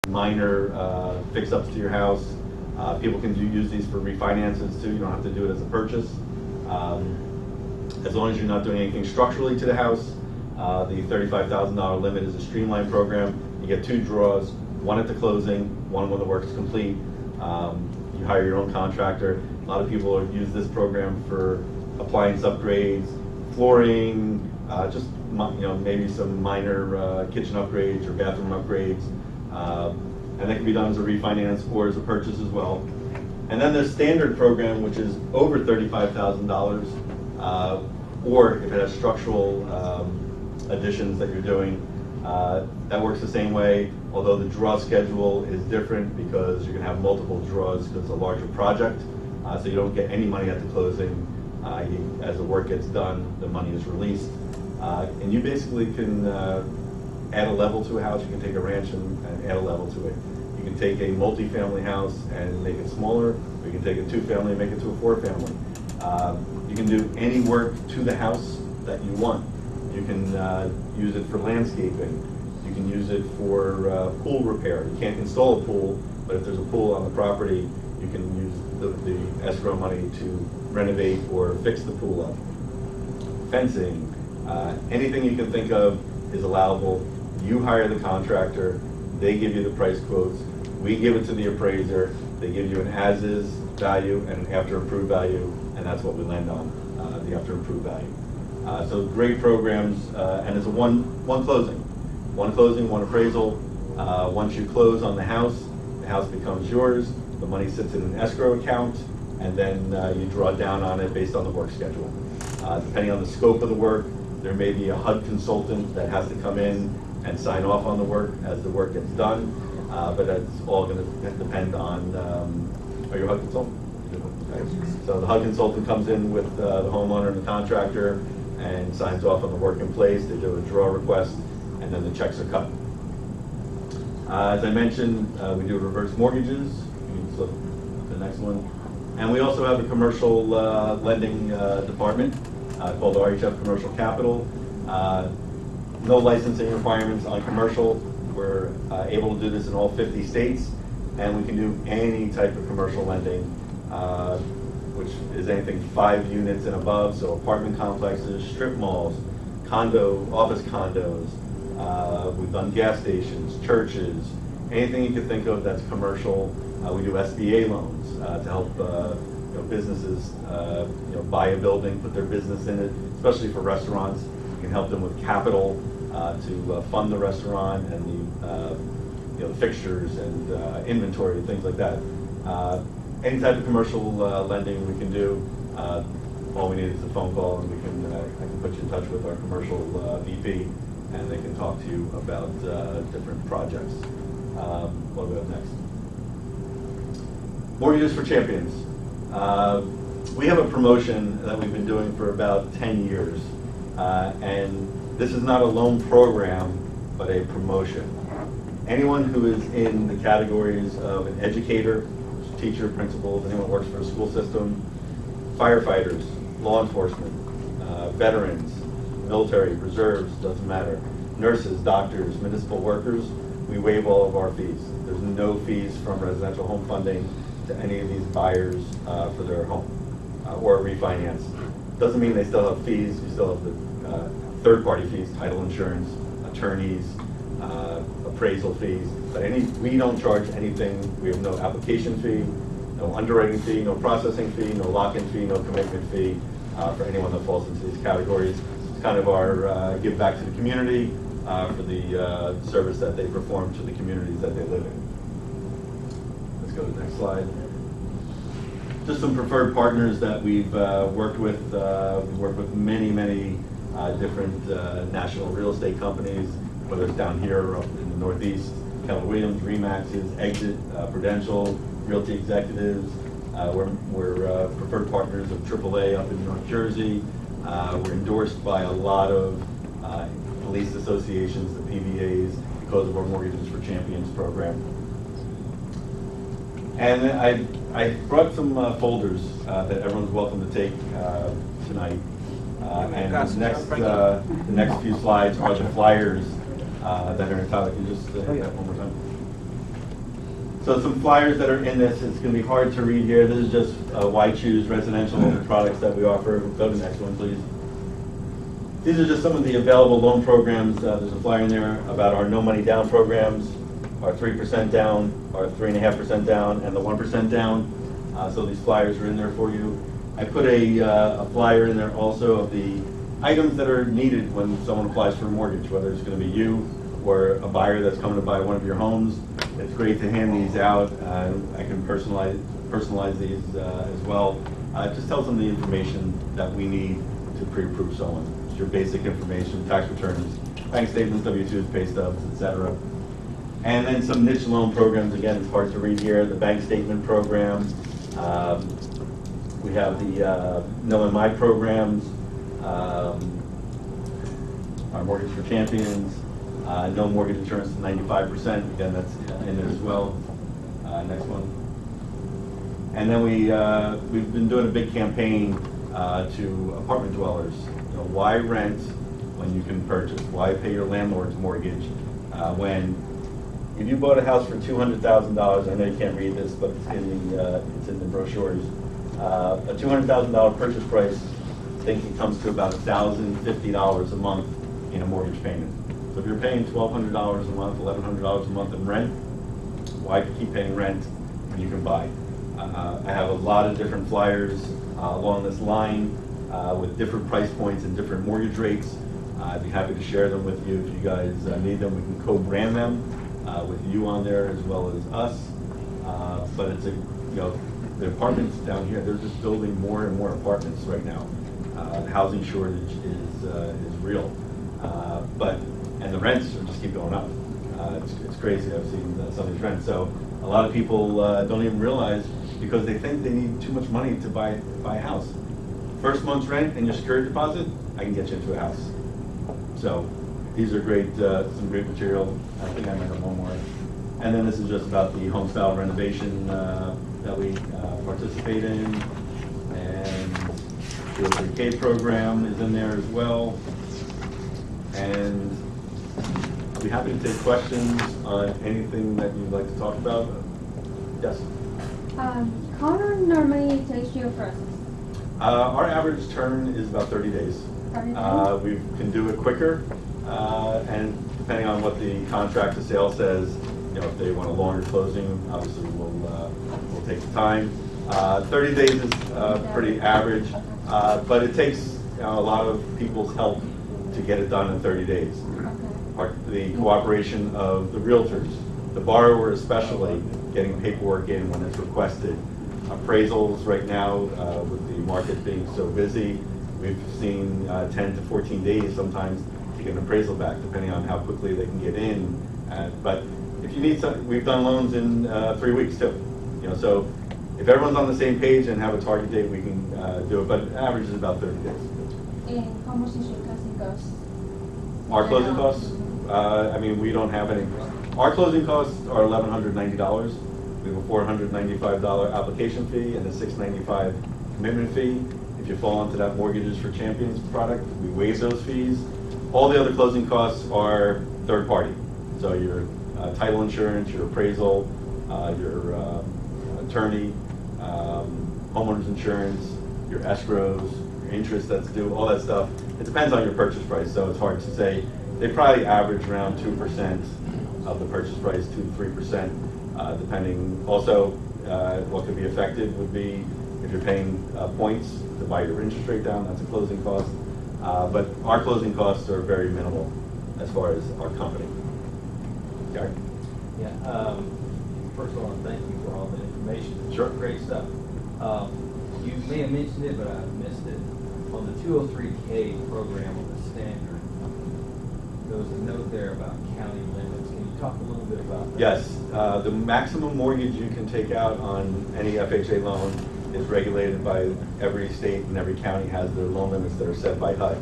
Minor fix-ups to your house. People can use these for refinances too. You don't have to do it as a purchase. As long as you're not doing anything structurally to the house. The $35,000 limit is a Streamline program. You get 2 draws, one at the closing, one when the work is complete. You hire your own contractor. A lot of people use this program for appliance upgrades, flooring, just maybe some minor kitchen upgrades or bathroom upgrades. And that can be done as a refinance or as a purchase as well. And then the standard program, which is over $35,000, or if it has structural additions that you're doing, that works the same way, although the draw schedule is different because you're going to have multiple draws because it's a larger project. So you don't get any money at the closing. As the work gets done, the money is released. And you basically can add a level to a house. You can take a ranch and add a level to it. You can take a multi-family house and make it smaller, or you can take a 2-family and make it to a 4-family. You can do any work to the house that you want. You can use it for landscaping. You can use it for pool repair. You can't install a pool, but if there's a pool on the property, you can use the escrow money to renovate or fix the pool up. Fencing, anything you can think of is allowable. You hire the contractor, they give you the price quotes, We give it to the appraiser, they give you an as-is value and an after-approved value, and that's what we lend on, the after-approved value. So great programs, and it's a one closing, one appraisal. Once you close on the house becomes yours, the money sits in an escrow account, and then you draw down on it based on the work schedule. Depending on the scope of the work, there may be a HUD consultant that has to come in and sign off on the work as the work gets done, but that's all going to depend on, are you a HUD consultant? So the HUD consultant comes in with the homeowner and the contractor and signs off on the work in place. They do a draw request, and then the checks are cut. As I mentioned, we do reverse mortgages. You can flip the next one. And we also have a commercial lending department called RHF Commercial Capital. No licensing requirements on commercial. We're able to do this in all 50 states, and we can do any type of commercial lending, which is anything 5 units and above, so apartment complexes, strip malls, office condos. We've done gas stations, churches, anything you can think of that's commercial. We do SBA loans to help businesses buy a building, put their business in it, especially for restaurants. You can help them with capital to fund the restaurant and the fixtures and inventory and things like that. Any type of commercial lending we can do. All we need is a phone call, and I can put you in touch with our commercial VP, and they can talk to you about different projects. What do we have next? Mortgages for Champions. We have a promotion that we've been doing for about 10 years, and this is not a loan program, but a promotion. Anyone who is in the categories of an educator, teacher, principal, anyone who works for a school system, firefighters, law enforcement, veterans, military, reserves, doesn't matter, nurses, doctors, municipal workers, we waive all of our fees. There's no fees from residential home funding to any of these buyers for their home or refinance. Doesn't mean they still have fees. You still have the third-party fees, title insurance, attorneys, appraisal fees, but we don't charge anything. We have no application fee, no underwriting fee, no processing fee, no lock-in fee, no commitment fee for anyone that falls into these categories. It's kind of our give back to the community for the service that they perform to the communities that they live in. Let's go to the next slide. Just some preferred partners that we've worked with. We've worked with many different national real estate companies, whether it's down here or up in the Northeast. Keller Williams, Remaxes, Exit, Prudential, Realty Executives. We're preferred partners of AAA up in North Jersey. We're endorsed by a lot of police associations, the PVAs, because of our Mortgages for Champions program. And I brought some folders that everyone's welcome to take tonight. And the next few slides are the flyers that are in Tyler. Can you just hit that one more time? So some flyers that are in this. It's going to be hard to read here. This is just why choose residential products that we offer. Go to the next one, please. These are just some of the available loan programs. There's a flyer in there about our no money down programs, our 3% down, our 3.5% down, and the 1% down. So these flyers are in there for you. I put a flyer in there also of the items that are needed when someone applies for a mortgage, whether it's going to be you or a buyer that's coming to buy one of your homes. It's great to hand these out. I can personalize these as well. Just tells them the information that we need to pre-approve someone. It's your basic information, tax returns, bank statements, W-2s, pay stubs, etc. And then some niche loan programs. Again, it's hard to read here. The bank statement program. We have the No MI programs, our Mortgage for Champions, no mortgage insurance to 95%. Again, that's in there as well. Next one. And then we've been doing a big campaign to apartment dwellers. You know, why rent when you can purchase? Why pay your landlord's mortgage when if you bought a house for $200,000? I know you can't read this, but it's in the brochures. A $200,000 purchase price, I think it comes to about $1,050 a month in a mortgage payment. So if you're paying $1,200 a month, $1,100 a month in rent, why keep paying rent when you can buy? I have a lot of different flyers along this line with different price points and different mortgage rates. I'd be happy to share them with you if you guys need them. We can co-brand them with you on there as well as us. But it's the apartments down here, they're just building more and more apartments right now. The housing shortage is real. And the rents just keep going up. It's crazy. I've seen some of these rents. So a lot of people don't even realize, because they think they need too much money to buy a house. First month's rent and your security deposit, I can get you into a house. So these are great, some great material. I think I might have one more. And then this is just about the home style renovation that we participate in. And the 3K program is in there as well. And I'll be happy to take questions on anything that you'd like to talk about. Yes? How long normally it takes you a process? Our average turn is about 30 days. 30 days? We can do it quicker, and depending on what the contract to sale says, if they want a longer closing, obviously we'll take the time. 30 days is pretty average, but it takes a lot of people's help to get it done in 30 days. The cooperation of the realtors, the borrower especially, getting paperwork in when it's requested. Appraisals right now, with the market being so busy, we've seen 10 to 14 days sometimes to get an appraisal back, depending on how quickly they can get in. But if you need some, we've done loans in 3 weeks too. So if everyone's on the same page and have a target date, we can do it. But average is about 30 days. And how much is your closing cost? Our closing costs, we don't have any. Our closing costs are $1,190. We have a $495 application fee and a $695 commitment fee. If you fall into that Mortgages for Champions product, we waive those fees. All the other closing costs are third party. So your title insurance, your appraisal, your attorney, homeowner's insurance, your escrows, your interest that's due, all that stuff. It depends on your purchase price, so it's hard to say. They probably average around 2% of the purchase price, 2 to 3%, depending. Also, what could be affected would be if you're paying points to buy your interest rate down, that's a closing cost. But our closing costs are very minimal as far as our company. Gary? Yeah. First of all, I thank you for all the information. Sure. Great stuff. You may have mentioned it, but I missed it. On the 203K program on the standard, there was a note there about county limits. Can you talk a little bit about that? Yes. The maximum mortgage you can take out on any FHA loan is regulated by every state, and every county has their loan limits that are set by HUD.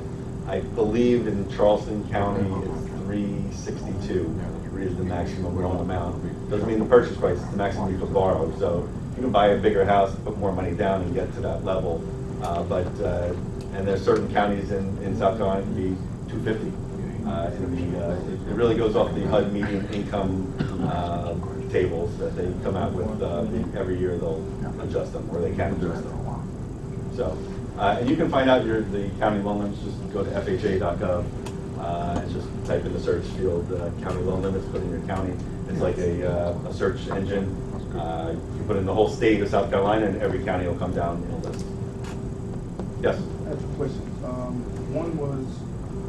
I believe in Charleston County it's 362 is the maximum loan amount. Doesn't mean the purchase price, it's the maximum you can borrow. So you can buy a bigger house, put more money down and get to that level. And there's certain counties in South Carolina it can be 250. It really goes off the HUD median income tables that they come out with. Every year they'll adjust them, or they can adjust them. So, and you can find out the county loan limits. Just go to FHA.gov and just type in the search field county loan limits. Put in your county. It's like a search engine. You put in the whole state of South Carolina, and every county will come down in the list. Yes. I have two questions. One was,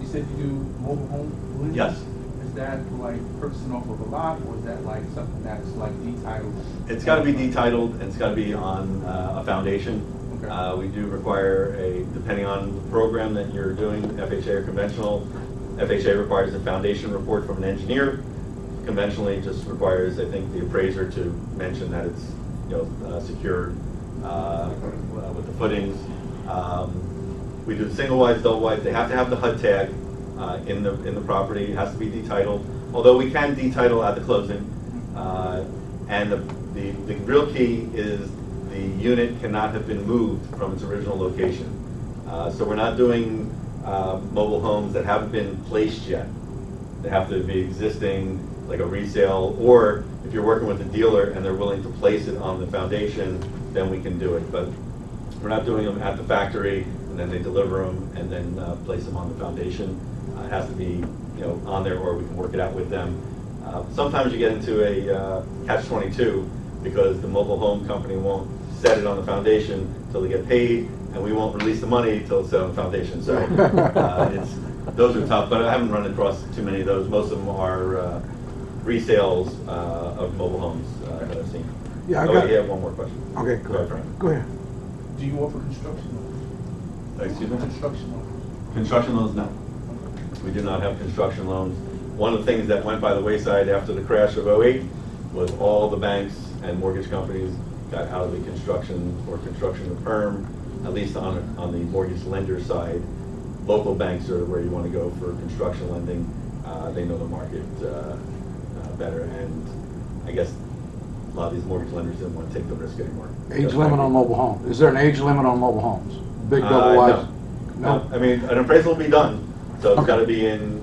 you said you do mobile home lending? Yes. Is that like purchasing off of a lot, or is that like something that's like detitled? It's got to be detitled, and it's got to be on a foundation. Okay. We do require depending on the program that you're doing, FHA or conventional, FHA requires a foundation report from an engineer. Conventionally, just requires, I think, the appraiser to mention that it's secured with the footings. We do single wides, double wides. They have to have the HUD tag in the property. It has to be detitled. Although we can detitle at the closing. And the real key is the unit cannot have been moved from its original location. So we're not doing mobile homes that haven't been placed yet. They have to be existing, like a resale, or if you're working with a dealer and they're willing to place it on the foundation, then we can do it. But we're not doing them at the factory and then they deliver them and then place them on the foundation. It has to be on there, or we can work it out with them. Sometimes you get into a catch-22 because the mobile home company won't set it on the foundation until they get paid, and we won't release the money until it's set on the foundation. So those are tough, but I haven't run across too many of those. Most of them are resales of mobile homes that I've seen. Yeah, I have one more question. Okay, Go ahead, Frank. Go ahead. Do you offer construction loans? Excuse me? Construction loans. Construction loans, no. We do not have construction loans. One of the things that went by the wayside after the crash of '08 was all the banks and mortgage companies got out of the construction or construction to perm, at least on the mortgage lender side. Local banks are where you want to go for construction lending. They know the market better, and I guess a lot of these mortgage lenders didn't want to take the risk anymore. Age limit on mobile homes. Is there an age limit on mobile homes? Big double wides? No. I mean, an appraisal will be done, so it's got to be in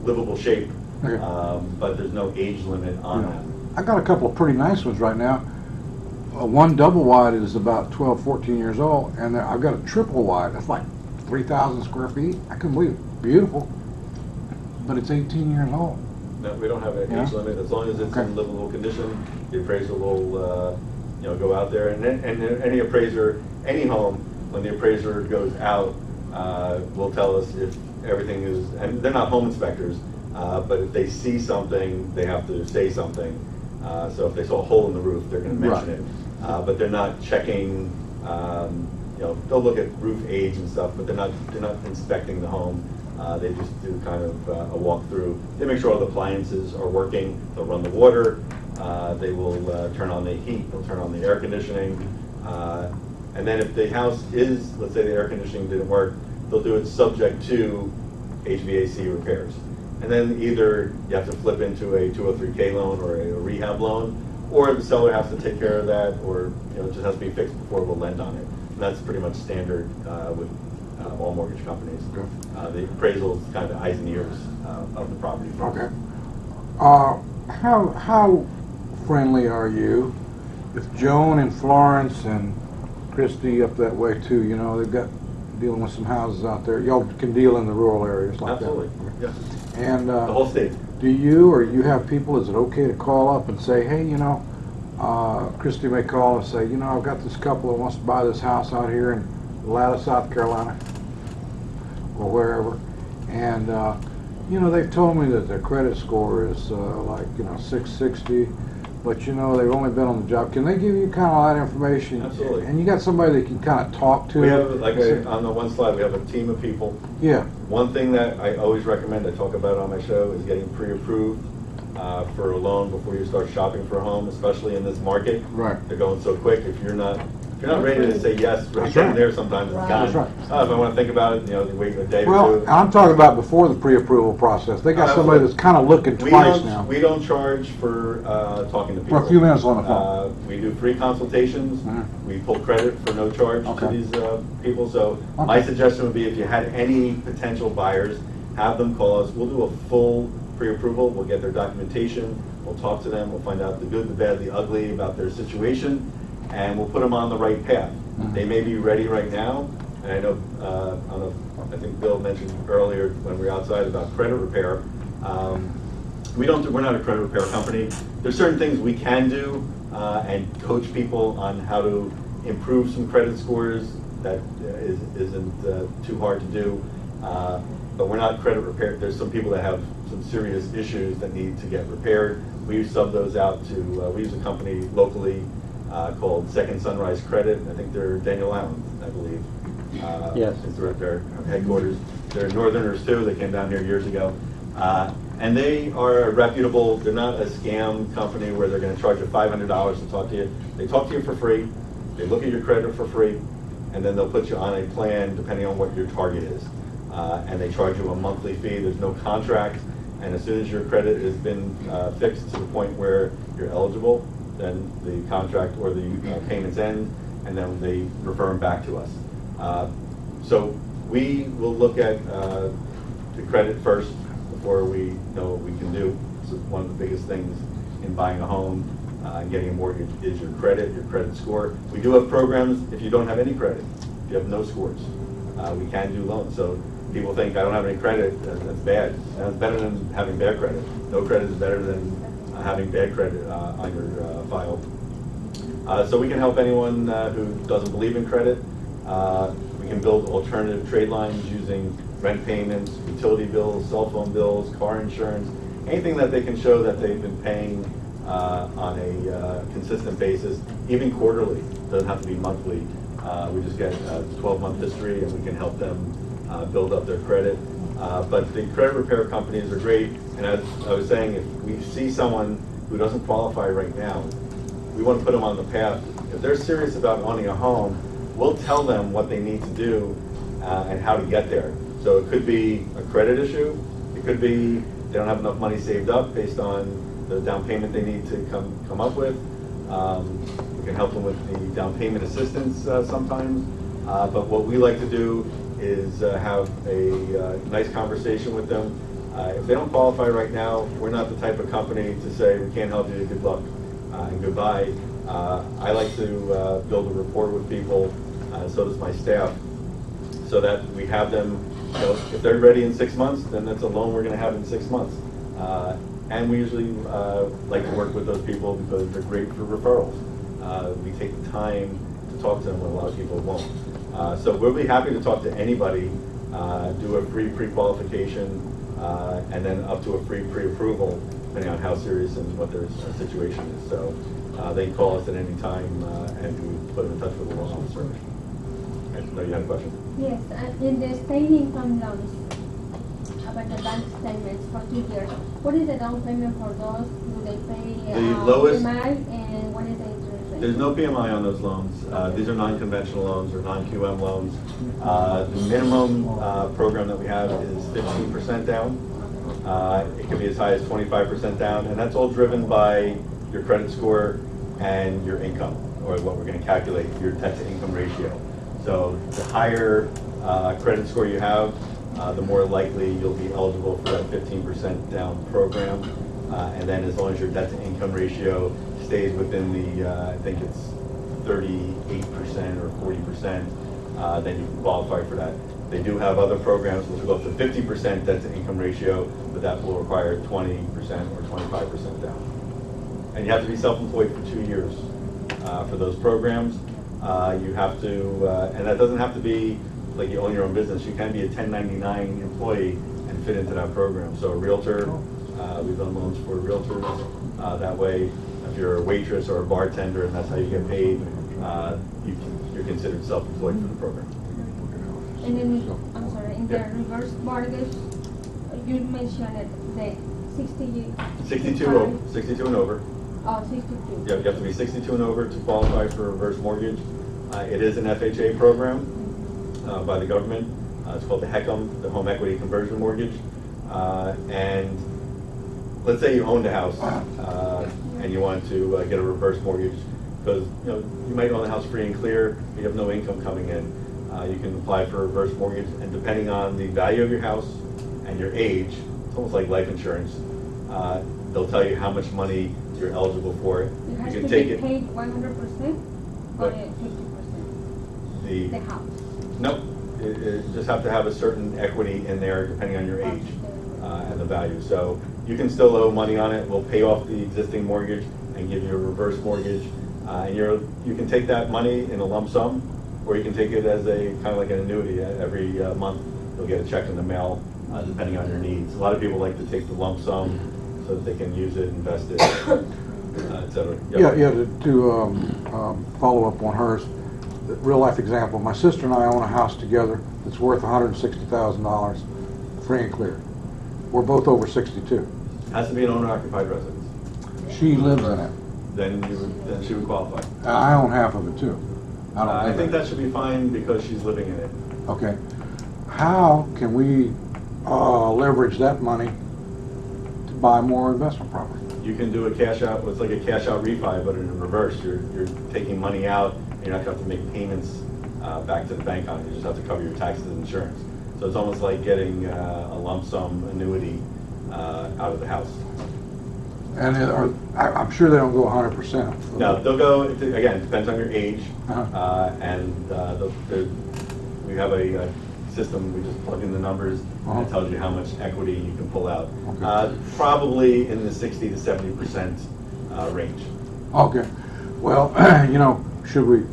livable shape, Okay. but there's no age limit on them. I got a couple of pretty nice ones right now. One double wide is about 12, 14 years old, and I've got a triple wide. That's like 3,000 square feet. I couldn't believe it. Beautiful, but it's 18 years old. No, we don't have an age limit. As long as it's in livable condition, the appraiser will, go out there. And any appraiser, any home, when the appraiser goes out, will tell us if everything is. And they're not home inspectors, but if they see something, they have to say something. So if they saw a hole in the roof, they're going to mention it. But they're not checking. They'll look at roof age and stuff, but they're not inspecting the home. They just do kind of a walkthrough. They make sure all the appliances are working. They'll run the water. They will turn on the heat. They'll turn on the air conditioning. And then if the house is, let's say the air conditioning didn't work, they'll do it subject to HVAC repairs. And then either you have to flip into a 203K loan or a rehab loan, or the seller has to take care of that, or it just has to be fixed before we'll lend on it. And that's pretty much standard with all mortgage companies. The appraisal is kind of eyes and ears of the property. Okay. How friendly are you if Joan and Florence and Christy up that way too? They've got dealing with some houses out there. Y'all can deal in the rural areas like Absolutely. that. Absolutely. Yeah. And the whole state. Do you or you have people? Is it okay to call up and say, hey, Christy may call and say, I've got this couple that wants to buy this house out here in Atlanta, South Carolina, or wherever, and they've told me that their credit score is 660, but they've only been on the job. Can they give you kind of all that information? Absolutely. And you got somebody that can kind of talk to. We have, on the one slide, we have a team of people. Yeah. One thing that I always recommend, I talk about on my show, is getting pre-approved for a loan before you start shopping for a home, especially in this market. Right. They're going so quick. If you're not ready to say yes right right. there, sometimes it's gone. That's right. If I want to think about it, you wait a day or Well, two. I'm talking about before the pre-approval process. They got somebody that's kind of looking twice now. We don't charge for talking to people. For a few minutes on the phone. We do free consultations. We pull credit for no charge to these people. So my suggestion would be, if you had any potential buyers, have them call us. We'll do a full pre-approval. We'll get their documentation. We'll talk to them. We'll find out the good, the bad, the ugly about their situation, and we'll put them on the right path. They may be ready right now, and I know, I think Bill mentioned earlier when we were outside about credit repair. We're not a credit repair company. There's certain things we can do and coach people on how to improve some credit scores. That isn't too hard to do. But we're not credit repair. There's some people that have some serious issues that need to get repaired. We sub those out to, we use a company locally called Second Sunrise Credit. I think they're Daniel Allen, I believe. Yes. Is their headquarters. They're Northerners too. They came down here years ago. And they are reputable. They're not a scam company where they're going to charge you $500 to talk to you. They talk to you for free. They look at your credit for free. And then they'll put you on a plan depending on what your target is. And they charge you a monthly fee. There's no contract. And as soon as your credit has been fixed to the point where you're eligible, then the contract or the payments end, and then they refer them back to us. So we will look at the credit first before we know what we can do. So one of the biggest things in buying a home and getting a mortgage is your credit score. We do have programs if you don't have any credit, if you have no scores. We can do loans. So people think I don't have any credit, that's bad. That's better than having bad credit. No credit is better than having bad credit on your file. So we can help anyone who doesn't believe in credit. We can build alternative trade lines using rent payments, utility bills, cell phone bills, car insurance, anything that they can show that they've been paying on a consistent basis, even quarterly. It doesn't have to be monthly. We just get a 12-month history and we can help them build up their credit. But the credit repair companies are great, and as I was saying, if we see someone who doesn't qualify right now, we want to put them on the path. If they're serious about owning a home, we'll tell them what they need to do and how to get there. So it could be a credit issue, it could be they don't have enough money saved up based on the down payment they need to come up with. We can help them with the down payment assistance sometimes. But what we like to do is have a nice conversation with them. If they don't qualify right now, we're not the type of company to say we can't help you, good luck and goodbye. I like to build a rapport with people, so does my staff, so that we have them, if they're ready in 6 months, then that's a loan we're going to have in 6 months. And we usually like to work with those people because they're great for referrals. We take the time to talk to them when a lot of people won't. So we'll be happy to talk to anybody, do a free pre-qualification, and then up to a free pre-approval, depending on how serious and what their situation is. So they can call us at any time and we put them in touch with the loan officer. No, you have a question? Yes, in the state income loans, about the bank statements for 2 years, what is the down payment for those? Do they pay The lowest, PMI, and what is the interest rate? there's no PMI on those loans. These are non-conventional loans or non-QM loans. The minimum program that we have is 15% down. It can be as high as 25% down, and that's all driven by your credit score and your income, or what we're going to calculate, your debt to income ratio. So the higher credit score you have, the more likely you'll be eligible for that 15% down program. And then as long as your debt to income ratio stays within the, I think it's 38% or 40%, then you can qualify for that. They do have other programs which will go up to 50% debt to income ratio, but that will require 20% or 25% down. And you have to be self-employed for 2 years for those programs. You have to, and that doesn't have to be like you own your own business. You can be a 1099 employee and fit into that program. So a realtor, we've done loans for realtors. That way, if you're a waitress or a bartender and that's how you get paid, you're considered self-employed for the program. And then, I'm sorry, in the reverse mortgage, you mentioned it, the 62 and over. Oh, 62. Yeah, you have to be 62 and over to qualify for a reverse mortgage. It is an FHA program by the government. It's called the HECM, the Home Equity Conversion Mortgage. And let's say you owned a house and you want to get a reverse mortgage because you might own the house free and clear, but you have no income coming in. You can apply for a reverse mortgage, and depending on the value of your house and your age, it's almost like life insurance. They'll tell you how much money you're eligible for. It has you can to take be it. paid 100% or 50%? The house. No, it just have to have a certain equity in there depending on your age and the value. So you can still owe money on it. We'll pay off the existing mortgage and give you a reverse mortgage. And you can take that money in a lump sum, or you can take it as a kind of like an annuity. Every month you'll get a check in the mail depending on your needs. A lot of people like to take the lump sum so that they can use it, invest it, et cetera. Yep. Yeah, to follow up on hers, the real life example, my sister and I own a house together that's worth $160,000, free and clear. We're both over 62. Has to be an owner-occupied residence. She lives in it. Then she would qualify. I own half of it too. I think that should be fine because she's living in it. Okay. How can we leverage that money to buy more investment property? You can do a cash out, it's like a cash out refi, but in reverse. You're taking money out, and you're not going to have to make payments back to the bank on it. You just have to cover your taxes and insurance. So it's almost like getting a lump sum annuity out of the house. And I'm sure they don't go 100%. No, they'll go, again, it depends on your age. And we have a system, we just plug in the numbers, and it tells you how much equity you can pull out. Okay. Probably in the 60 to 70% range. Okay. Well, you know, should we,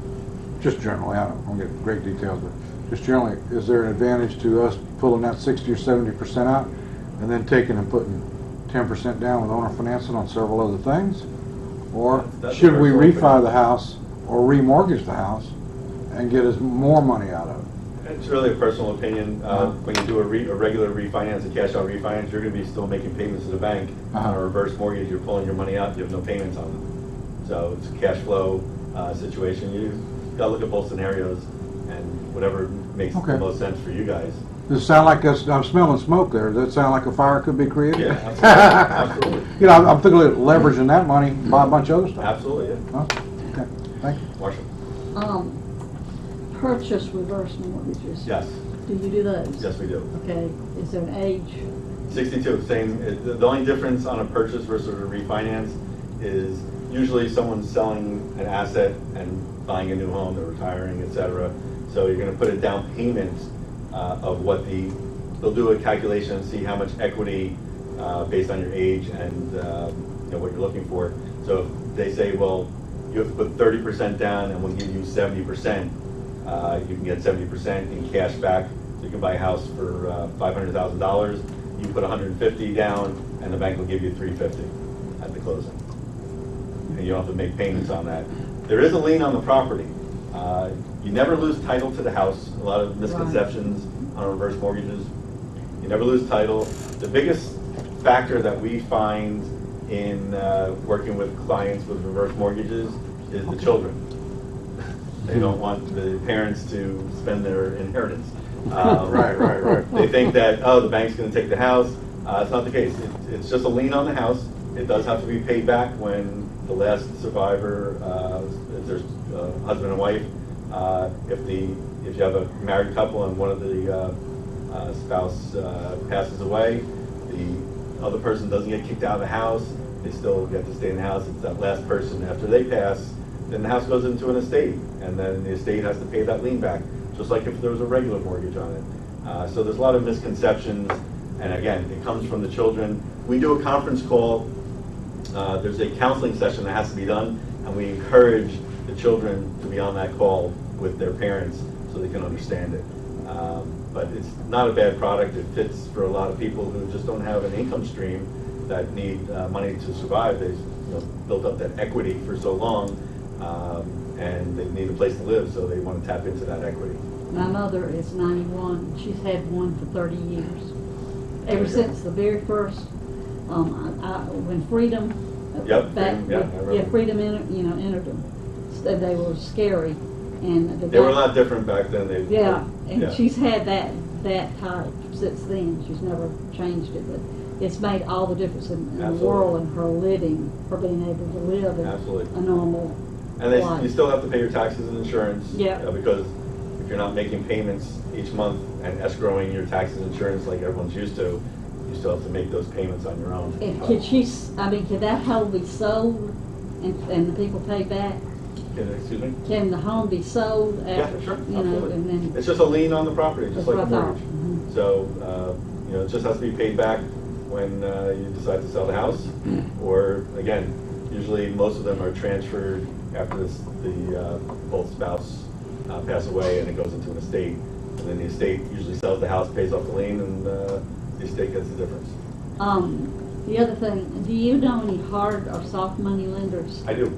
just generally, I don't want to get great details, but just generally, is there an advantage to us pulling that 60 or 70% out and then taking and putting 10% down with owner financing on several other things? Or That's should we personal refi opinion. the house or remortgage the house and get us more money out of it? It's really a personal opinion. When you do a regular refinance, a cash out refinance, you're going to be still making payments to the bank. On a reverse mortgage, you're pulling your money out, you have no payments on it. So it's a cash flow situation. You've got to look at both scenarios and whatever makes the most sense for you guys. Does it sound like I'm smelling smoke there? Does it sound like a fire could be created? Yeah, absolutely. Absolutely. You know, I'm thinking of leveraging that money, buy a bunch of other stuff. Absolutely, yeah. Huh? Okay, thank you. Marsha? Purchase reverse mortgages. Yes. Do you do those? Yes, we do. Okay, is there an age? 62, same. The only difference on a purchase versus a refinance is usually someone's selling an asset and buying a new home, they're retiring, etc. So you're going to put a down payment of what they'll do a calculation and see how much equity based on your age and you know, what you're looking for. So if they say, well, you have to put 30% down and we'll give you 70%, you can get 70% in cash back. So you can buy a house for $500,000. You put $150 down, and the bank will give you $350 at the closing. And you don't have to make payments on that. There is a lien on the property. You never lose title to the house. A lot of misconceptions on reverse mortgages. You never lose title. The biggest factor that we find in working with clients with reverse mortgages is the children. They don't want the parents to spend their inheritance. Right. They think that, oh, the bank's going to take the house. It's not the case. It's just a lien on the house. It does have to be paid back when the last survivor, if there's a husband and wife, if you have a married couple and one of the spouse passes away, the other person doesn't get kicked out of the house. They still get to stay in the house. It's that last person after they pass. Then the house goes into an estate, and then the estate has to pay that lien back, just like if there was a regular mortgage on it. So there's a lot of misconceptions, and again, it comes from the children. We do a conference call. There's a counseling session that has to be done, and we encourage the children to be on that call with their parents so they can understand it. But it's not a bad product. It fits for a lot of people who just don't have an income stream that need money to survive. They've built up that equity for so long, and they need a place to live, so they want to tap into that equity. My mother is 91. She's had one for 30 years. Ever since the very first, when Freedom, Freedom entered them. They were scary, and they were a lot different back then. She's had that type since then. She's never changed it, but it's made all the difference in the world and her living, her being able to live a normal life. You still have to pay your taxes and insurance. Yeah. Because if you're not making payments each month and escrowing your taxes and insurance like everyone's used to, you still have to make those payments on your own. Could that home be sold and the people pay back? Excuse me? Can the home be sold after, yeah, sure. Absolutely. And then it's just a lien on the property, just like a mortgage. Mm-hmm. So, it just has to be paid back when you decide to sell the house, or again, usually most of them are transferred after both spouse pass away, and it goes into an estate, and then the estate usually sells the house, pays off the lien, and the estate gets the difference. The other thing, do you know any hard or soft money lenders? I do.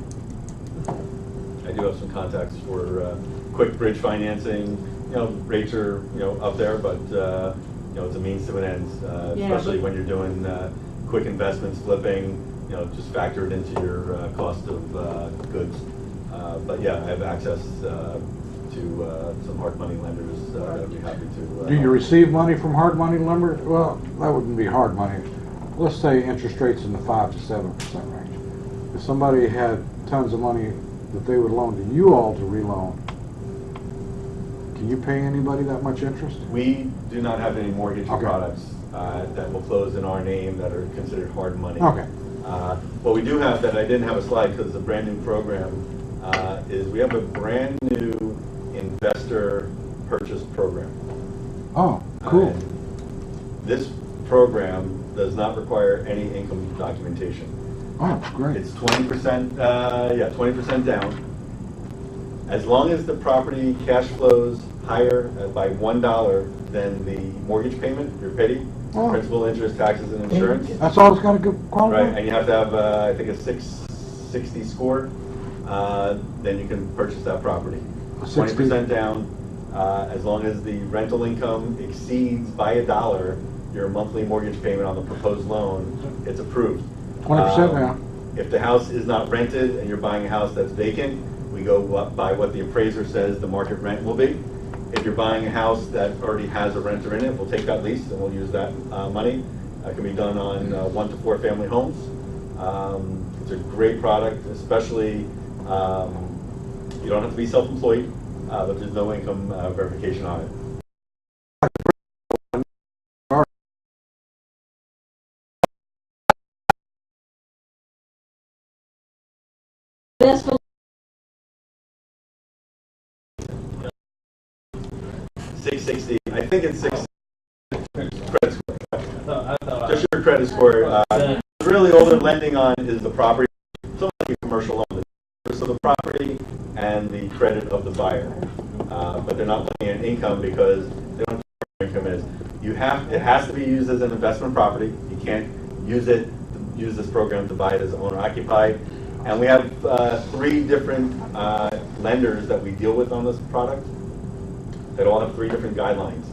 I do have some contacts for quick bridge financing. Rates are up there, but it's a means to an end. Especially when you're doing quick investments, flipping. Just factor it into your cost of goods. But yeah, I have access to some hard money lenders that would be happy to. Do you receive money from hard money lenders? Well, that wouldn't be hard money. Let's say interest rates in the 5 to 7% range. If somebody had tons of money that they would loan to you all to reloan, can you pay anybody that much interest? We do not have any mortgage products that will close in our name that are considered hard money. Okay. What we do have that I didn't have a slide because it's a brand new program is we have a brand new investor purchase program. Oh, cool. This program does not require any income documentation. Oh, great. It's 20%, 20% down. As long as the property cash flows higher by $1 than the mortgage payment, your petty, Oh. principal, interest, taxes, and insurance. That's all it's got to go qualify? Right, and you have to have, I think, a 660 score, then you can purchase that property. 60. 20% down, as long as the rental income exceeds by $1 your monthly mortgage payment on the proposed loan, it's approved. 20% down. If the house is not rented and you're buying a house that's vacant, we go by what the appraiser says the market rent will be. If you're buying a house that already has a renter in it, we'll take that lease and we'll use that money. It can be done on 1 to 4 family homes. It's a great product, especially you don't have to be self-employed, but there's no income verification on it. Best of 660, I think it's 660. Credit score. Just your credit score. Really all they're lending on is the property, something like a commercial loan. So the property and the credit of the buyer. But they're not looking at income because they don't know what income is. It has to be used as an investment property. You can't use this program to buy it as owner occupied. And we have 3 different lenders that we deal with on this product that all have 3 different guidelines.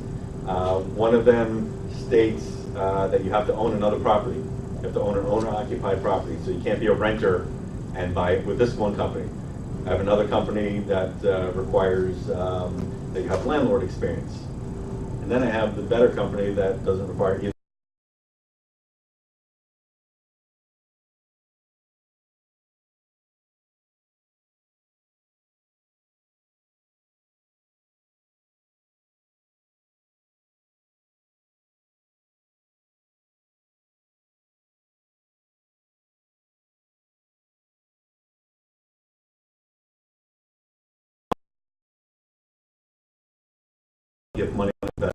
One of them states that you have to own another property. You have to own an owner-occupied property, so you can't be a renter and buy it with this one company. I have another company that requires that you have landlord experience. And then I have the better company that doesn't require either. Give money on investment.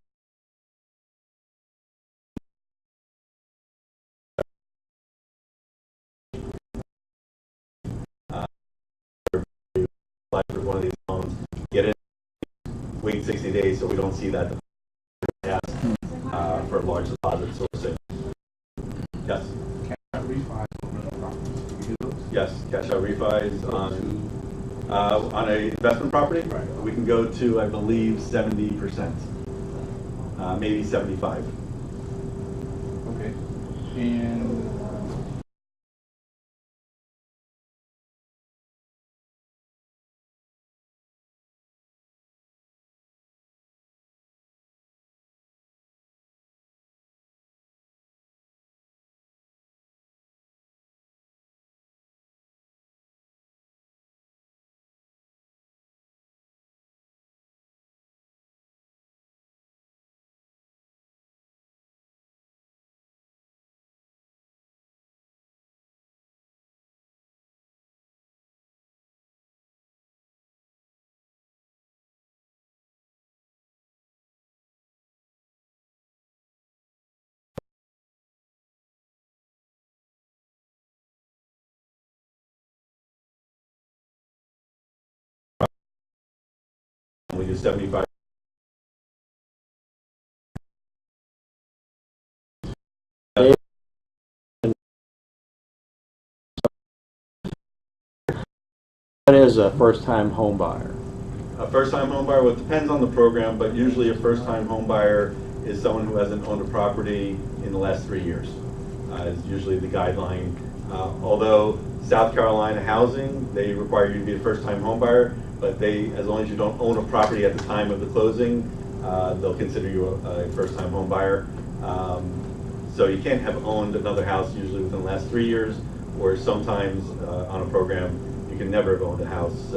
Apply for one of these loans, get it, wait 60 days so we don't see that for a large deposit sourcing. Yes. Cash out refis on rental properties. You do those? Yes, cash out refis on a investment property. Right. We can go to, I believe, 70%, maybe 75. Okay. And We do 75. What is a first-time home buyer? A first-time home buyer, well, it depends on the program, but usually a first-time home buyer is someone who hasn't owned a property in the last 3 years. Is usually the guideline. Although South Carolina housing, they require you to be a first-time home buyer, but as long as you don't own a property at the time of the closing, they'll consider you a first-time home buyer. So you can't have owned another house usually within the last 3 years, or sometimes on a program you can never have owned a house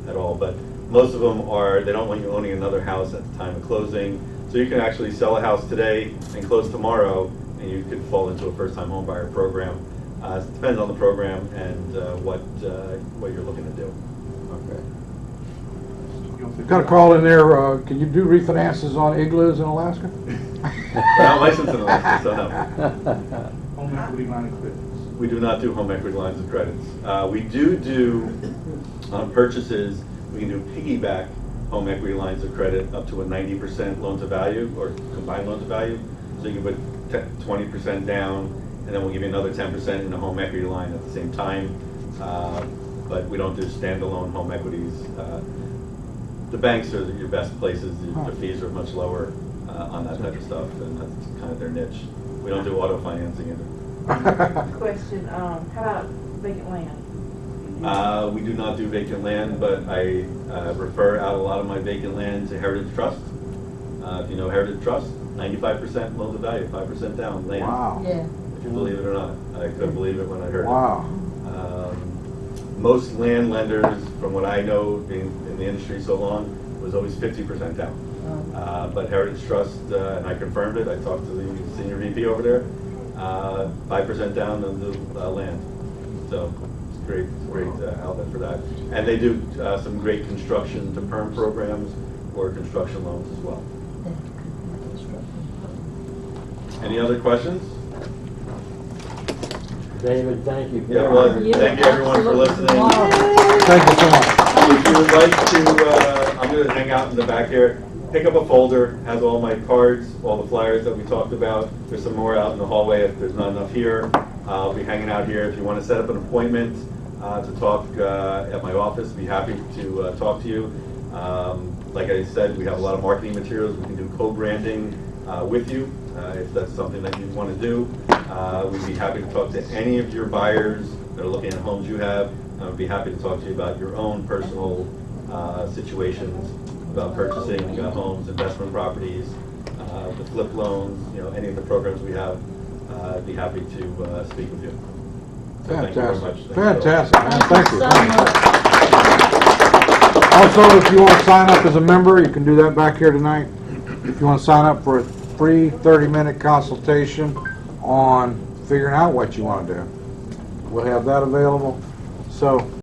at all. But most of them they don't want you owning another house at the time of closing. So you can actually sell a house today and close tomorrow, and you could fall into a first-time home buyer program. It depends on the program and what you're looking to do. Okay. you Got a call in there, can you do refinances on igloos in Alaska? We're not licensed in Alaska, so no. Home equity line of credit. We do not do home equity lines of credits. We do on purchases, we can do piggyback home equity lines of credit up to a 90% loan to value or combined loan to value. So you can put 20% down, and then we'll give you another 10% in a home equity line at the same time. But we don't do standalone home equities. The banks are your best places. The fees are much lower on that type of stuff, and that's kind of their niche. We don't do auto financing either. Question, how about vacant land? We do not do vacant land, but I refer out a lot of my vacant land to Heritage Trust. If you know Heritage Trust, 95% loan to value, 5% down land. Wow. Yeah. If you believe it or not. I couldn't believe it when I heard it. Wow. Most land lenders, from what I know, being in the industry so long, was always 50% down. But Heritage Trust, and I confirmed it, I talked to the senior VP over there, 5% down on the land. So it's great outlet for that. And they do some great construction to perm programs or construction loans as well. Any other questions? David, thank you. Yeah, well, thank you everyone for listening. Thank you so much. If you would like to, I'm going to hang out in the back here. Pick up a folder, has all my cards, all the flyers that we talked about. There's some more out in the hallway if there's not enough here. I'll be hanging out here. If you want to set up an appointment to talk at my office, be happy to talk to you. Like I said, we have a lot of marketing materials. We can do co-branding with you if that's something that you want to do. We'd be happy to talk to any of your buyers that are looking at homes you have. I would be happy to talk to you about your own personal situations, about purchasing homes, investment properties, the flip loans, any of the programs we have. I'd be happy to speak with you. So thank you very much. Fantastic, man. Thank you. So much. Also, if you want to sign up as a member, you can do that back here tonight. If you want to sign up for a free 30-minute consultation on figuring out what you want to do, we'll have that available. So